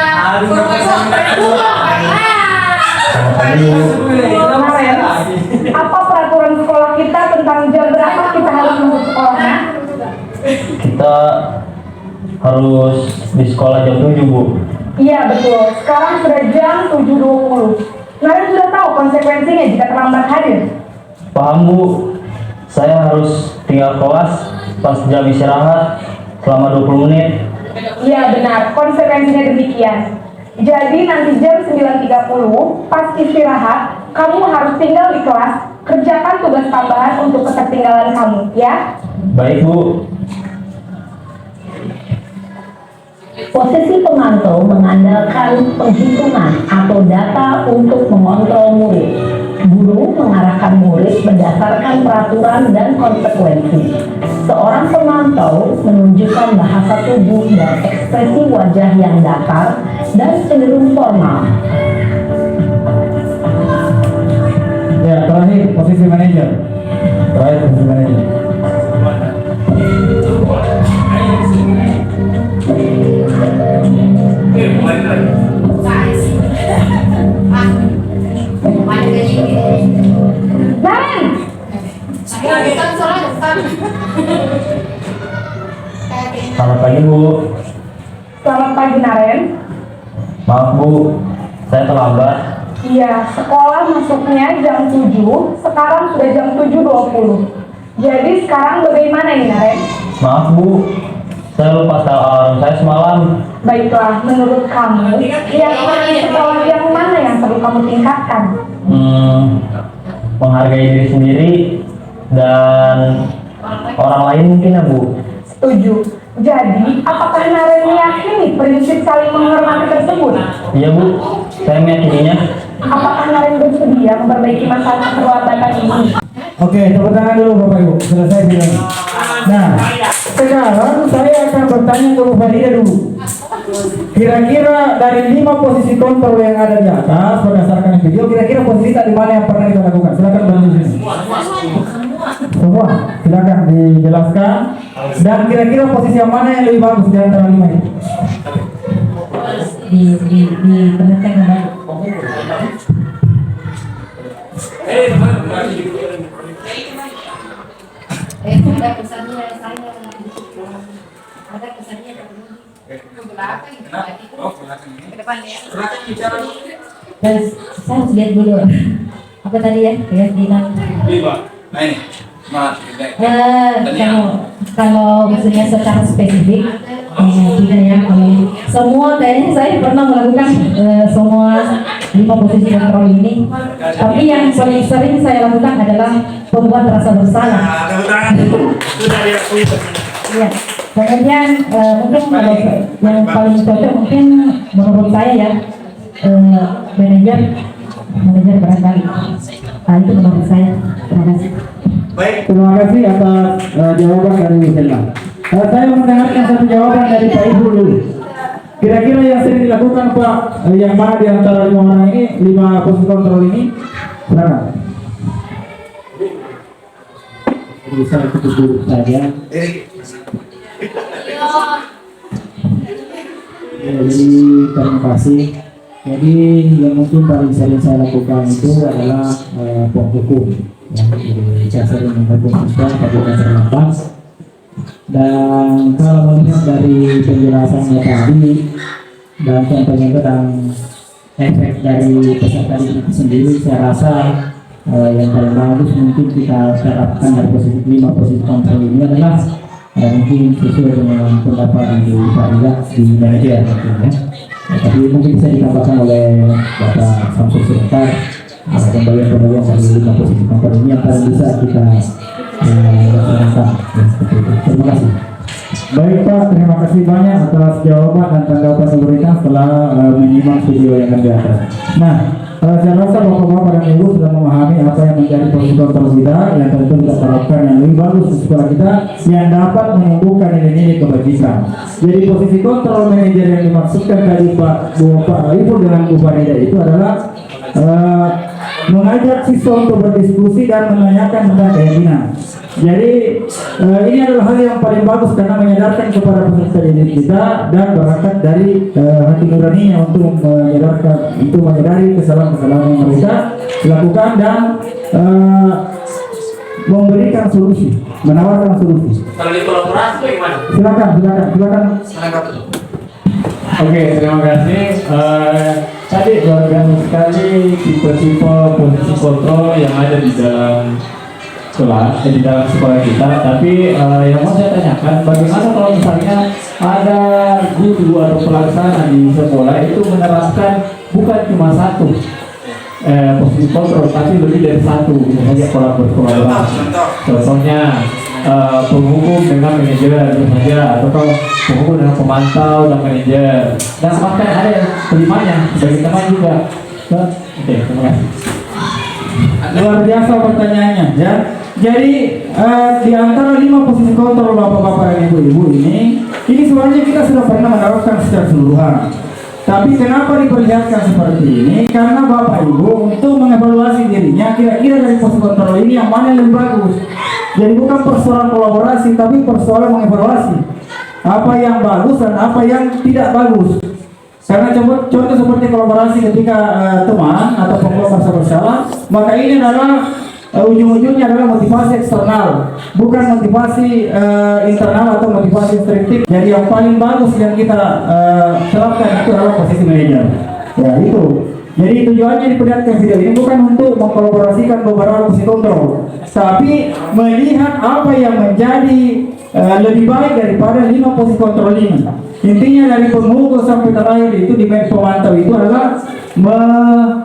Apa peraturan sekolah kita tentang jam berapa kita harus masuk sekolahnya? Kita harus di sekolah jam 7 Bu. Iya betul, sekarang sudah jam 7.20. Kalian sudah tahu konsekuensinya jika terlambat hadir? Paham Bu. Saya harus tinggal kelas pas jam istirahat selama 20 menit. Iya benar, konsekuensinya demikian. Jadi nanti jam 9.30 pas istirahat, kamu harus tinggal di kelas, kerjakan tugas tambahan untuk ketertinggalan kamu, ya? Baik Bu. Posisi pemantau mengandalkan penghitungan atau data untuk mengontrol murid. Guru mengarahkan murid berdasarkan peraturan dan konsekuensi. Seorang pemantau menunjukkan bahasa tubuh dan ekspresi wajah yang datar dan cenderung formal. Ya, terakhir posisi manajer. Terakhir posisi manajer. Naren! Selamat pagi Bu. Selamat pagi Naren. Maaf Bu, saya terlambat. Iya, sekolah masuknya jam 7, sekarang sudah jam 7.20. Jadi sekarang bagaimana ini Naren? Maaf Bu, saya lupa setel alarm saya semalam. Baiklah, menurut kamu, keyakinan sekolah yang mana yang perlu kamu tingkatkan? Menghargai diri sendiri dan orang lain mungkin ya Bu. Setuju. Jadi, apakah Naren meyakini prinsip saling menghormati tersebut? Iya Bu, saya meyakininya. Apakah Naren bersedia memperbaiki masalah keterlambatan ini? Oke, tepuk tangan dulu Bapak Ibu. Selesai bilang. Nah, sekarang saya akan bertanya ke Bu Farida dulu. Kira-kira dari 5 posisi kontrol yang ada di atas berdasarkan video, kira-kira posisi tadi mana yang pernah kita lakukan? Silakan bantu sini. Semua, silakan dijelaskan. Dan kira-kira posisi yang mana yang lebih bagus di antara 5 itu? Diperhatikan kembali. Ada kesannya saya ada kesannya ke belakang ke depan ya. Dan saya harus lihat dulu apa tadi ya keyakinan. Kalau maksudnya secara spesifik tidak ya, semua kayaknya saya pernah melakukan semua 5 posisi kontrol ini, tapi yang paling sering saya lakukan adalah membuat rasa bersalah. Iya. Kemudian mungkin kalau yang paling cocok mungkin menurut saya ya manajer barangkali. Itu menurut saya. Terima kasih. Baik. Terima kasih atas jawaban dari Bu Selma. Saya mendengarkan satu jawaban dari Pak Ibu dulu. Kira-kira yang sering dilakukan Pak, yang mana di antara 5 orang ini, 5 posisi kontrol ini? Silakan. Bisa cukup dulu saja. Jadi terima kasih Jadi yang mungkin paling sering saya lakukan itu adalah penghukum. Ya, jadi saya sering menghukum siswa pada dasar lapas. Dan kalau melihat dari penjelasannya tadi dan contohnya tentang efek dari peserta didik itu sendiri, saya rasa yang paling bagus mungkin kita terapkan dari posisi 5 posisi kontrol ini adalah mungkin sesuai dengan pendapat di Pak Ida di manajer ya. Tapi mungkin bisa ditambahkan oleh Bapak Samsul Sebentar pembagian-pembagian dari 5 posisi kontrol ini yang paling bisa kita laksanakan ya, seperti itu. Terima kasih. Baik Pak, terima kasih banyak atas jawaban dan tanggapan pemerintah setelah menyimak video yang di atas. Nah, saya rasa Bapak-Bapak dan Ibu sudah memahami apa yang menjadi posisi kontrol kita yang tentu kita terapkan yang lebih bagus di sekolah kita yang dapat menumbuhkan nilai-nilai kebajikan. Jadi posisi kontrol manajer yang dimaksudkan tadi Pak Ibu dengan Bu Farida itu adalah mengajak siswa untuk berdiskusi dan menanyakan tentang keyakinan. Jadi ini adalah hal yang paling bagus karena menyadarkan kepada peserta didik kita dan berangkat dari hati nuraninya untuk menyadari kesalahan-kesalahan yang mereka lakukan dan memberikan solusi, menawarkan solusi. Kalau di kolaborasi bagaimana? Silakan. Oke, terima kasih. Tadi banyak sekali tipe-tipe posisi kontrol yang ada di dalam sekolah kita. Tapi yang mau saya tanyakan, bagaimana kalau misalnya ada guru atau pelaksana di sekolah itu menerapkan bukan cuma satu posisi kontrol, tapi lebih dari satu, misalnya kolaborasi. Contohnya penghukum dengan manajer saja, atau penghukum dengan pemantau dan manajer, dan bahkan ada yang kelimanya sebagai teman juga. Oke, terima kasih. Luar biasa pertanyaannya ya. Jadi di antara 5 posisi kontrol Bapak-Bapak dan Ibu-Ibu ini sebenarnya kita sudah pernah menerapkan secara keseluruhan. Tapi kenapa diperlihatkan seperti ini? Karena Bapak Ibu untuk mengevaluasi dirinya kira-kira dari posisi kontrol ini yang mana yang lebih bagus. Jadi bukan persoalan kolaborasi, tapi persoalan mengevaluasi apa yang bagus dan apa yang tidak bagus. Karena contoh seperti kolaborasi ketika teman atau kelompok merasa bersalah, maka ini adalah ujung-ujungnya adalah motivasi eksternal, bukan motivasi internal atau motivasi instruktif. Jadi yang paling bagus yang kita terapkan itu adalah posisi manajer. Ya itu. Jadi tujuannya diperlihatkan video ini bukan untuk mengkolaborasikan beberapa posisi kontrol, tapi melihat apa yang menjadi lebih baik daripada 5 posisi kontrol ini. Intinya dari pemukul sampai terakhir itu di pemantau itu adalah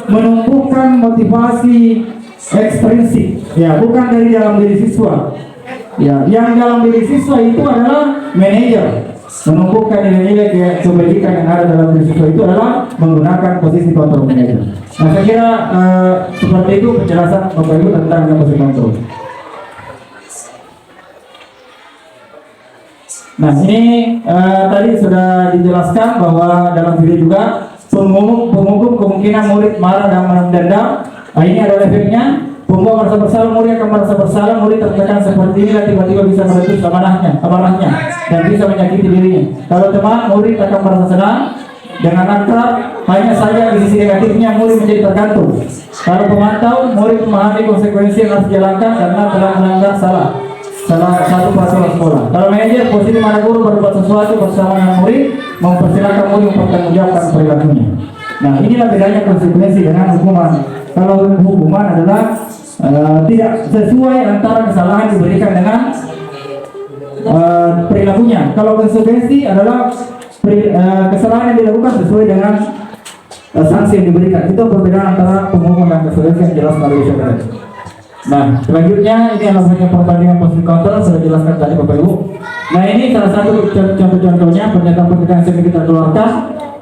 menumbuhkan motivasi ekstrinsik, ya bukan dari dalam diri siswa. Ya, yang dalam diri siswa itu adalah manajer. Menumbuhkan nilai-nilai kebajikan yang ada dalam diri siswa itu adalah menggunakan posisi kontrol manajer. Nah, saya kira seperti itu penjelasan Bapak Ibu tentang posisi kontrol. Nah, ini tadi sudah dijelaskan bahwa dalam video juga penghukum kemungkinan murid marah dan mendendam. Nah, ini adalah efeknya. Pembawa merasa bersalah, murid akan merasa bersalah, murid tertekan seperti ini dan tiba-tiba bisa meletus amarahnya dan bisa menyakiti dirinya. Kalau teman, murid akan merasa senang dengan akrab, hanya saja di sisi negatifnya murid menjadi tergantung. Kalau pemantau, murid memahami konsekuensi yang harus dijalankan karena telah melanggar salah satu peraturan sekolah. Kalau manajer, posisi mana guru berbuat sesuatu bersama dengan murid, mempersilahkan murid mempertanggungjawabkan perilakunya. Nah, inilah bedanya konsekuensi dengan hukuman. Kalau hukuman adalah tidak sesuai antara kesalahan diberikan dengan perilakunya. Kalau konsekuensi adalah kesalahan yang dilakukan sesuai dengan sanksi yang diberikan. Itu perbedaan antara penghukuman dan konsekuensi yang jelas dari saudara. Nah, selanjutnya ini adalah perbandingan posisi kontrol sudah dijelaskan tadi Bapak Ibu. Nah, ini salah satu contoh-contohnya pernyataan-pernyataan yang kita keluarkan.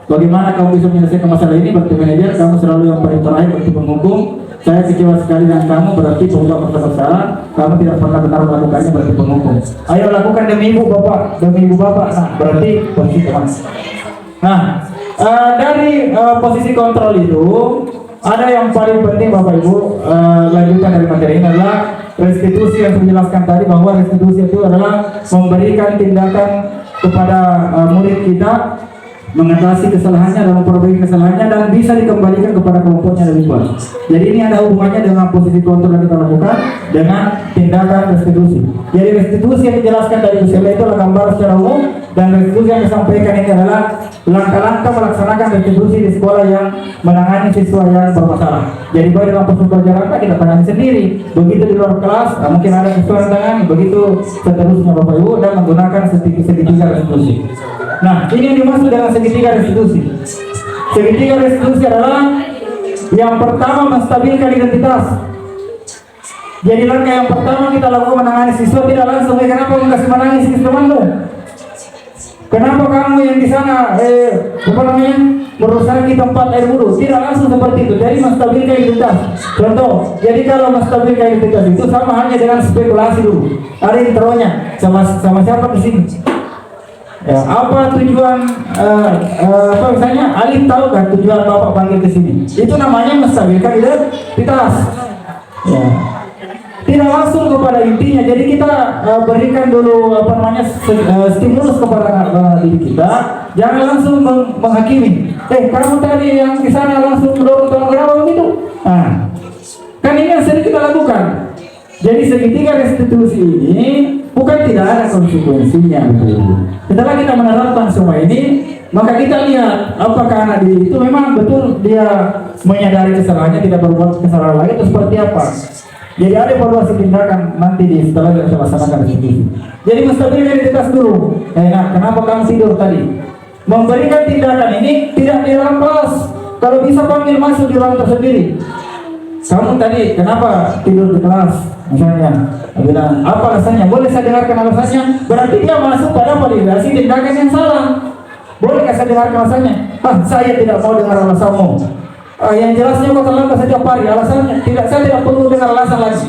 Bagaimana kamu bisa menyelesaikan masalah ini? Berarti manajer, kamu selalu yang paling terakhir berarti penghukum. Saya kecewa sekali dengan kamu, berarti penghukum merasa bersalah. Kamu tidak pernah benar melakukannya, berarti penghukum. Ayo lakukan demi ibu bapak, Nah, berarti posisi teman. Nah, dari posisi kontrol itu ada yang paling penting Bapak Ibu, lanjutan dari materi ini adalah restitusi yang saya jelaskan tadi, bahwa restitusi itu adalah memberikan tindakan kepada murid kita mengatasi kesalahannya dan memperbaiki kesalahannya dan bisa dikembalikan kepada kelompoknya lebih kuat. Jadi ini ada hubungannya dengan posisi kontrol yang kita lakukan dengan tindakan restitusi. Jadi restitusi yang dijelaskan dari Bu Sela itu adalah gambar secara umum, dan restitusi yang disampaikan ini adalah langkah-langkah melaksanakan restitusi di sekolah yang menangani siswa yang bermasalah. Jadi baik dalam proses pelajaran kita tangani sendiri, begitu di luar kelas mungkin ada siswa yang tangani, begitu seterusnya Bapak Ibu, dan menggunakan segitiga restitusi. Nah, ini yang dimaksud dengan segitiga restitusi. Segitiga restitusi adalah yang pertama menstabilkan identitas. Jadi langkah yang pertama kita lakukan menangani siswa tidak langsung, kenapa kamu kasih menangis ke temanmu? Kenapa kamu yang di sana merusak tempat air wudhu? Tidak langsung seperti itu. Jadi menstabilkan identitas. Contoh, jadi kalau menstabilkan identitas itu sama hanya dengan spekulasi dulu. Ada intronya sama siapa di sini? Ya, apa tujuan apa misalnya Alif tahu kan tujuan Bapak panggil ke sini? Itu namanya menstabilkan identitas. Ya. Tidak langsung kepada intinya. Jadi kita berikan dulu stimulus kepada anak didik kita. Jangan langsung menghakimi. Kamu tadi yang di sana langsung mendorong kenapa begitu? Nah, kan ini yang sering kita lakukan. Jadi segitiga restitusi ini bukan tidak ada konsekuensinya. Setelah kita menerapkan semua ini, maka kita lihat apakah anak didik itu memang betul dia menyadari kesalahannya, tidak berbuat kesalahan lagi, atau seperti apa. Jadi ada evaluasi tindakan nanti setelah kita laksanakan restitusi. Jadi menstabilkan identitas dulu. Nah, kenapa kamu tidur tadi? Memberikan tindakan ini tidak di dalam kelas. Kalau bisa panggil masuk di ruang tersendiri. Kamu tadi kenapa tidur di kelas? Misalnya, bilang apa alasannya? Boleh saya dengarkan alasannya? Berarti dia masuk pada validasi tindakan yang salah. Boleh saya dengarkan alasannya? Saya tidak mau dengar alasanmu. Yang jelasnya kau terlambat setiap hari, alasannya tidak, saya tidak perlu dengar alasan lagi.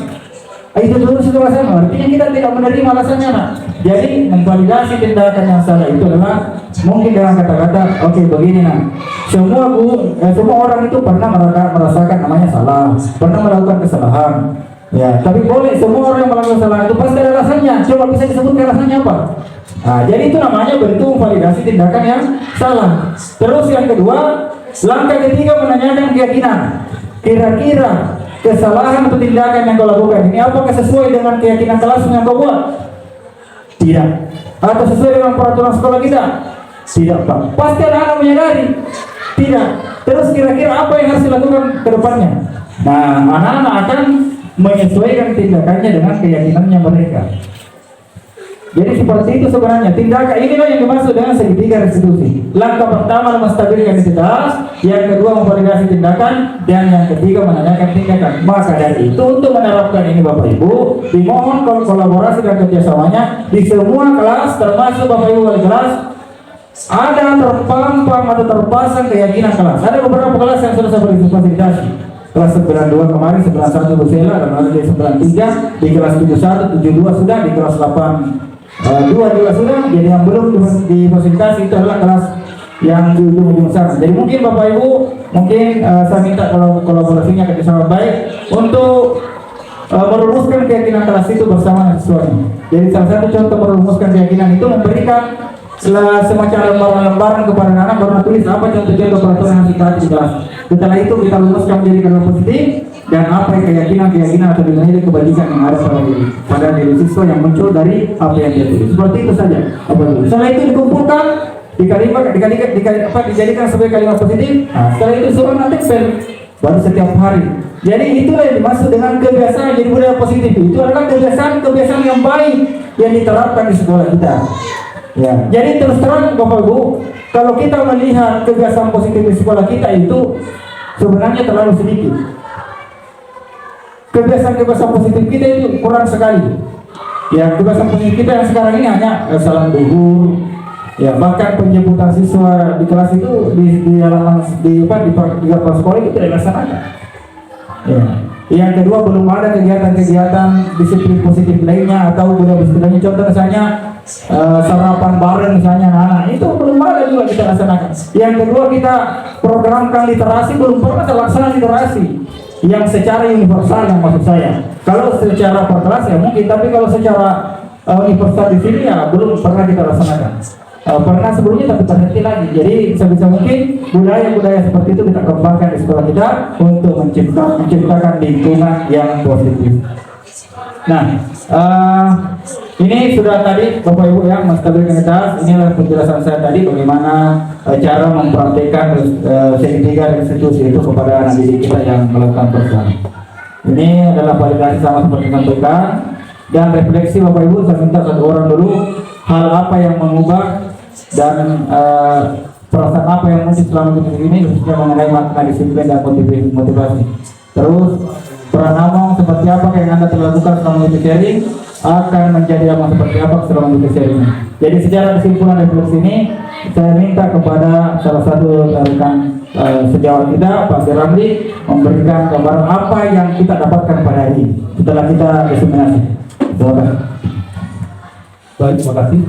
Itu dulu sudah alasan, artinya kita tidak menerima alasannya, nak. Jadi memvalidasi tindakan yang salah itu adalah mungkin dengan kata-kata, oke, begini, nak. Semua orang itu pernah merasakan namanya salah, pernah melakukan kesalahan. Ya, tapi boleh semua orang yang melakukan kesalahan itu pasti ada alasannya. Coba bisa disebutkan alasannya apa? Nah, jadi itu namanya bentuk validasi tindakan yang salah. Terus yang kedua, langkah ketiga menanyakan keyakinan. Kira-kira kesalahan atau tindakan yang kau lakukan ini apakah sesuai dengan keyakinan kelas yang kau buat? Tidak. Atau sesuai dengan peraturan sekolah kita? Tidak, Pak. Pasti ada anak menyadari. Tidak. Terus kira-kira apa yang harus dilakukan ke depannya? Nah, anak-anak akan menyesuaikan tindakannya dengan keyakinannya mereka. Jadi seperti itu sebenarnya tindakan inilah yang dimaksud dengan segitiga restitusi. Langkah pertama menstabilkan identitas, yang kedua memvalidasi tindakan, dan yang ketiga menanyakan tindakan. Maka dari itu untuk menerapkan ini Bapak Ibu, dimohon kolaborasi dan kerjasamanya di semua kelas, termasuk Bapak Ibu wali kelas. Ada terpampang atau terpasang keyakinan kelas. Ada beberapa kelas yang sudah saya beri fasilitasi. Kelas 92 kemarin, 91 Bu Sela, dan ada di 93, di kelas 71, 72 sudah, di kelas 8 dua juga sudah. Jadi yang belum difasilitasi itu adalah kelas yang di ujung sana. Jadi mungkin Bapak Ibu, mungkin saya minta kolaborasinya kerjasama baik untuk merumuskan keyakinan kelas itu bersama siswanya. Jadi salah satu contoh merumuskan keyakinan itu memberikan semacam lembaran-lembaran kepada anak baru tulis apa contoh-contoh peraturan yang kita di kelas. Setelah itu kita rumuskan menjadi kata positif dan apa keyakinan atau nilai kebajikan yang ada pada diri siswa yang muncul dari apa yang dia tulis. Seperti itu saja. Setelah itu dikumpulkan, dijadikan sebagai kalimat positif. Setelah itu suruh nanti baru setiap hari. Jadi itulah yang dimaksud dengan kebiasaan. Jadi budaya positif itu adalah kebiasaan yang baik yang diterapkan di sekolah kita. Ya, jadi terus terang Bapak Ibu, kalau kita melihat kebiasaan positif di sekolah kita itu sebenarnya terlalu sedikit. Kebiasaan positif kita itu kurang sekali. Ya, kebiasaan positif kita yang sekarang ini hanya salam duhur. Ya, bahkan penjemputan siswa di kelas itu di halaman di sekolah itu tidak dilaksanakan. Ya. Yang kedua, belum ada kegiatan-kegiatan disiplin positif lainnya atau budaya positif lainnya. Contoh misalnya sarapan bareng misalnya anak-anak itu belum ada juga kita laksanakan. Yang kedua, kita programkan literasi, belum pernah terlaksana literasi yang secara universal, yang maksud saya. Kalau secara per kelas ya mungkin, tapi kalau secara universal di sini ya belum pernah kita laksanakan. pernah sebelumnya tapi terhenti lagi. Jadi sebisa mungkin budaya-budaya seperti itu kita kembangkan di sekolah kita untuk menciptakan lingkungan yang positif. Nah, ini sudah tadi Bapak Ibu yang menstabilitas. Inilah penjelasan saya tadi bagaimana cara mempraktikkan segitiga restitusi itu kepada anak didik kita yang melakukan persoalan. Ini adalah validasi sama seperti sampaikan dan refleksi Bapak Ibu. Saya minta satu orang dulu hal apa yang mengubah dan perasaan apa yang muncul selama hidup ini khususnya mengenai makna disiplin dan motivasi. Terus peran Among seperti apa yang Anda telah lakukan selama hidup sharing akan menjadi Among seperti apa selama hidup sharing. Jadi secara kesimpulan refleksi ini saya minta kepada salah satu rekan sejawat kita Pak Ramli memberikan gambaran apa yang kita dapatkan pada hari ini setelah kita diseminasi. Terima kasih. Baik, terima kasih.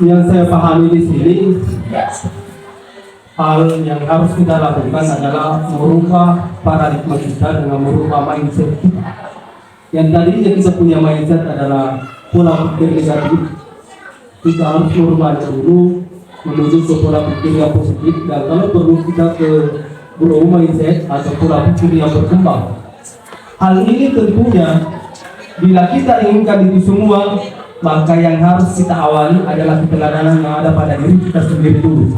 Yang saya pahami di sini, hal yang harus kita lakukan adalah merubah paradigma kita dengan merubah mindset kita. Yang tadinya kita punya mindset adalah pola pikir negatif, kita harus merubahnya dulu menuju ke pola pikir yang positif, dan kalau perlu kita ke growth mindset atau pola pikir yang berkembang. Hal ini tentunya bila kita inginkan itu semua, maka yang harus kita awali adalah keteladanan yang ada pada diri kita sendiri dulu.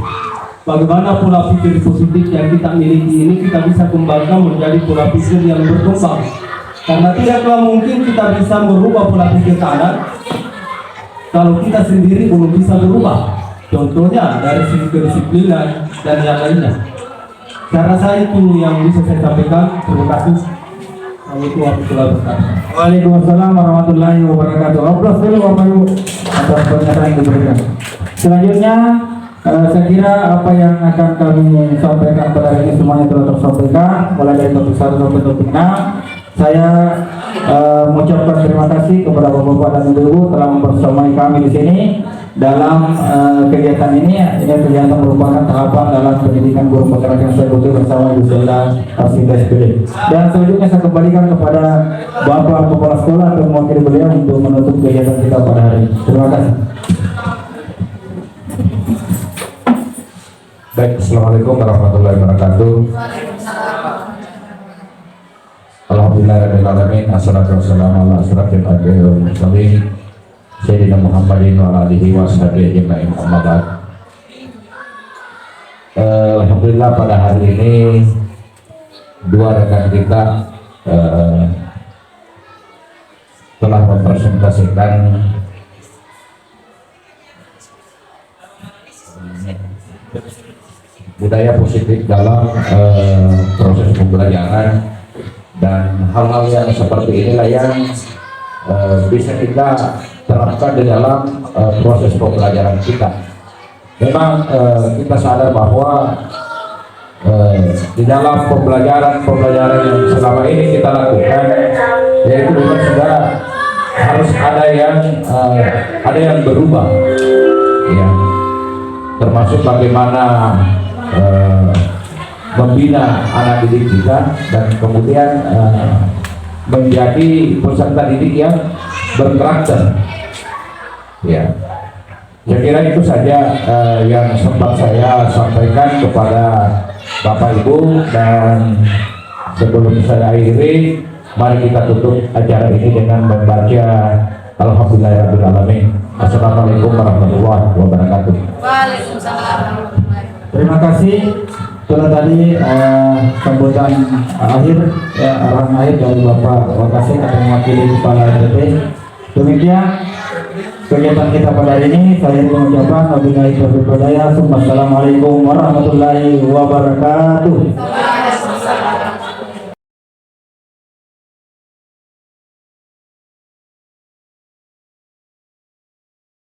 Bagaimana pola pikir positif yang kita miliki ini kita bisa kembangkan menjadi pola pikir yang berkembang. Karena tidaklah mungkin kita bisa merubah pola pikir anak kalau kita sendiri belum bisa berubah. Contohnya dari segi kedisiplinan dan yang lainnya. Cara saya itu yang bisa saya sampaikan. Terima kasih. Waalaikumsalam warahmatullahi wabarakatuh. Aplaus dulu Bapak Ibu atas pernyataan yang diberikan. Selanjutnya saya kira apa yang akan kami sampaikan pada hari ini semuanya telah tersampaikan mulai dari topik 1 sampai topik 6. Saya mengucapkan terima kasih kepada Bapak-bapak dan Ibu telah membersamai kami di sini dalam kegiatan ini. Ini kegiatan merupakan tahapan dalam pendidikan guru penggerak yang saya ikuti bersama Ibu Sela Arsita SPD. Dan selanjutnya saya kembalikan kepada Bapak Kepala Sekolah atau mewakili beliau untuk menutup kegiatan kita pada hari ini. Terima kasih. Baik, Assalamualaikum warahmatullahi wabarakatuh. Alhamdulillahirrahmanirrahim. Assalatu wassalamu ala asyrafil anbiya'i wal mursalin Sayyidina Muhammadin wa ala alihi wa sahbihi ajma'in. Amma ba'd. Alhamdulillah pada hari ini dua rekan kita telah mempresentasikan budaya positif dalam proses pembelajaran. Dan hal-hal yang seperti inilah yang bisa kita terapkan di dalam proses pembelajaran kita. Memang kita sadar bahwa di dalam pembelajaran yang selama ini kita lakukan, yaitu bukan sudah harus ada yang berubah, ya. Termasuk bagaimana membina anak didik kita dan kemudian menjadi peserta didik yang berkarakter. Ya, saya kira itu saja yang sempat saya sampaikan kepada Bapak Ibu, dan sebelum saya akhiri, mari kita tutup acara ini dengan membaca Alhamdulillahirrahmanirrahim. Assalamualaikum warahmatullahi wabarakatuh. Waalaikumsalam. Terima kasih. Itulah tadi sambutan akhir, arahan akhir dari Bapak Wakasih atau mewakili Kepala RT. Demikian kegiatan kita pada hari ini. Saya mengucapkan wabillahi taufiq wal hidayah. Assalamualaikum warahmatullahi wabarakatuh.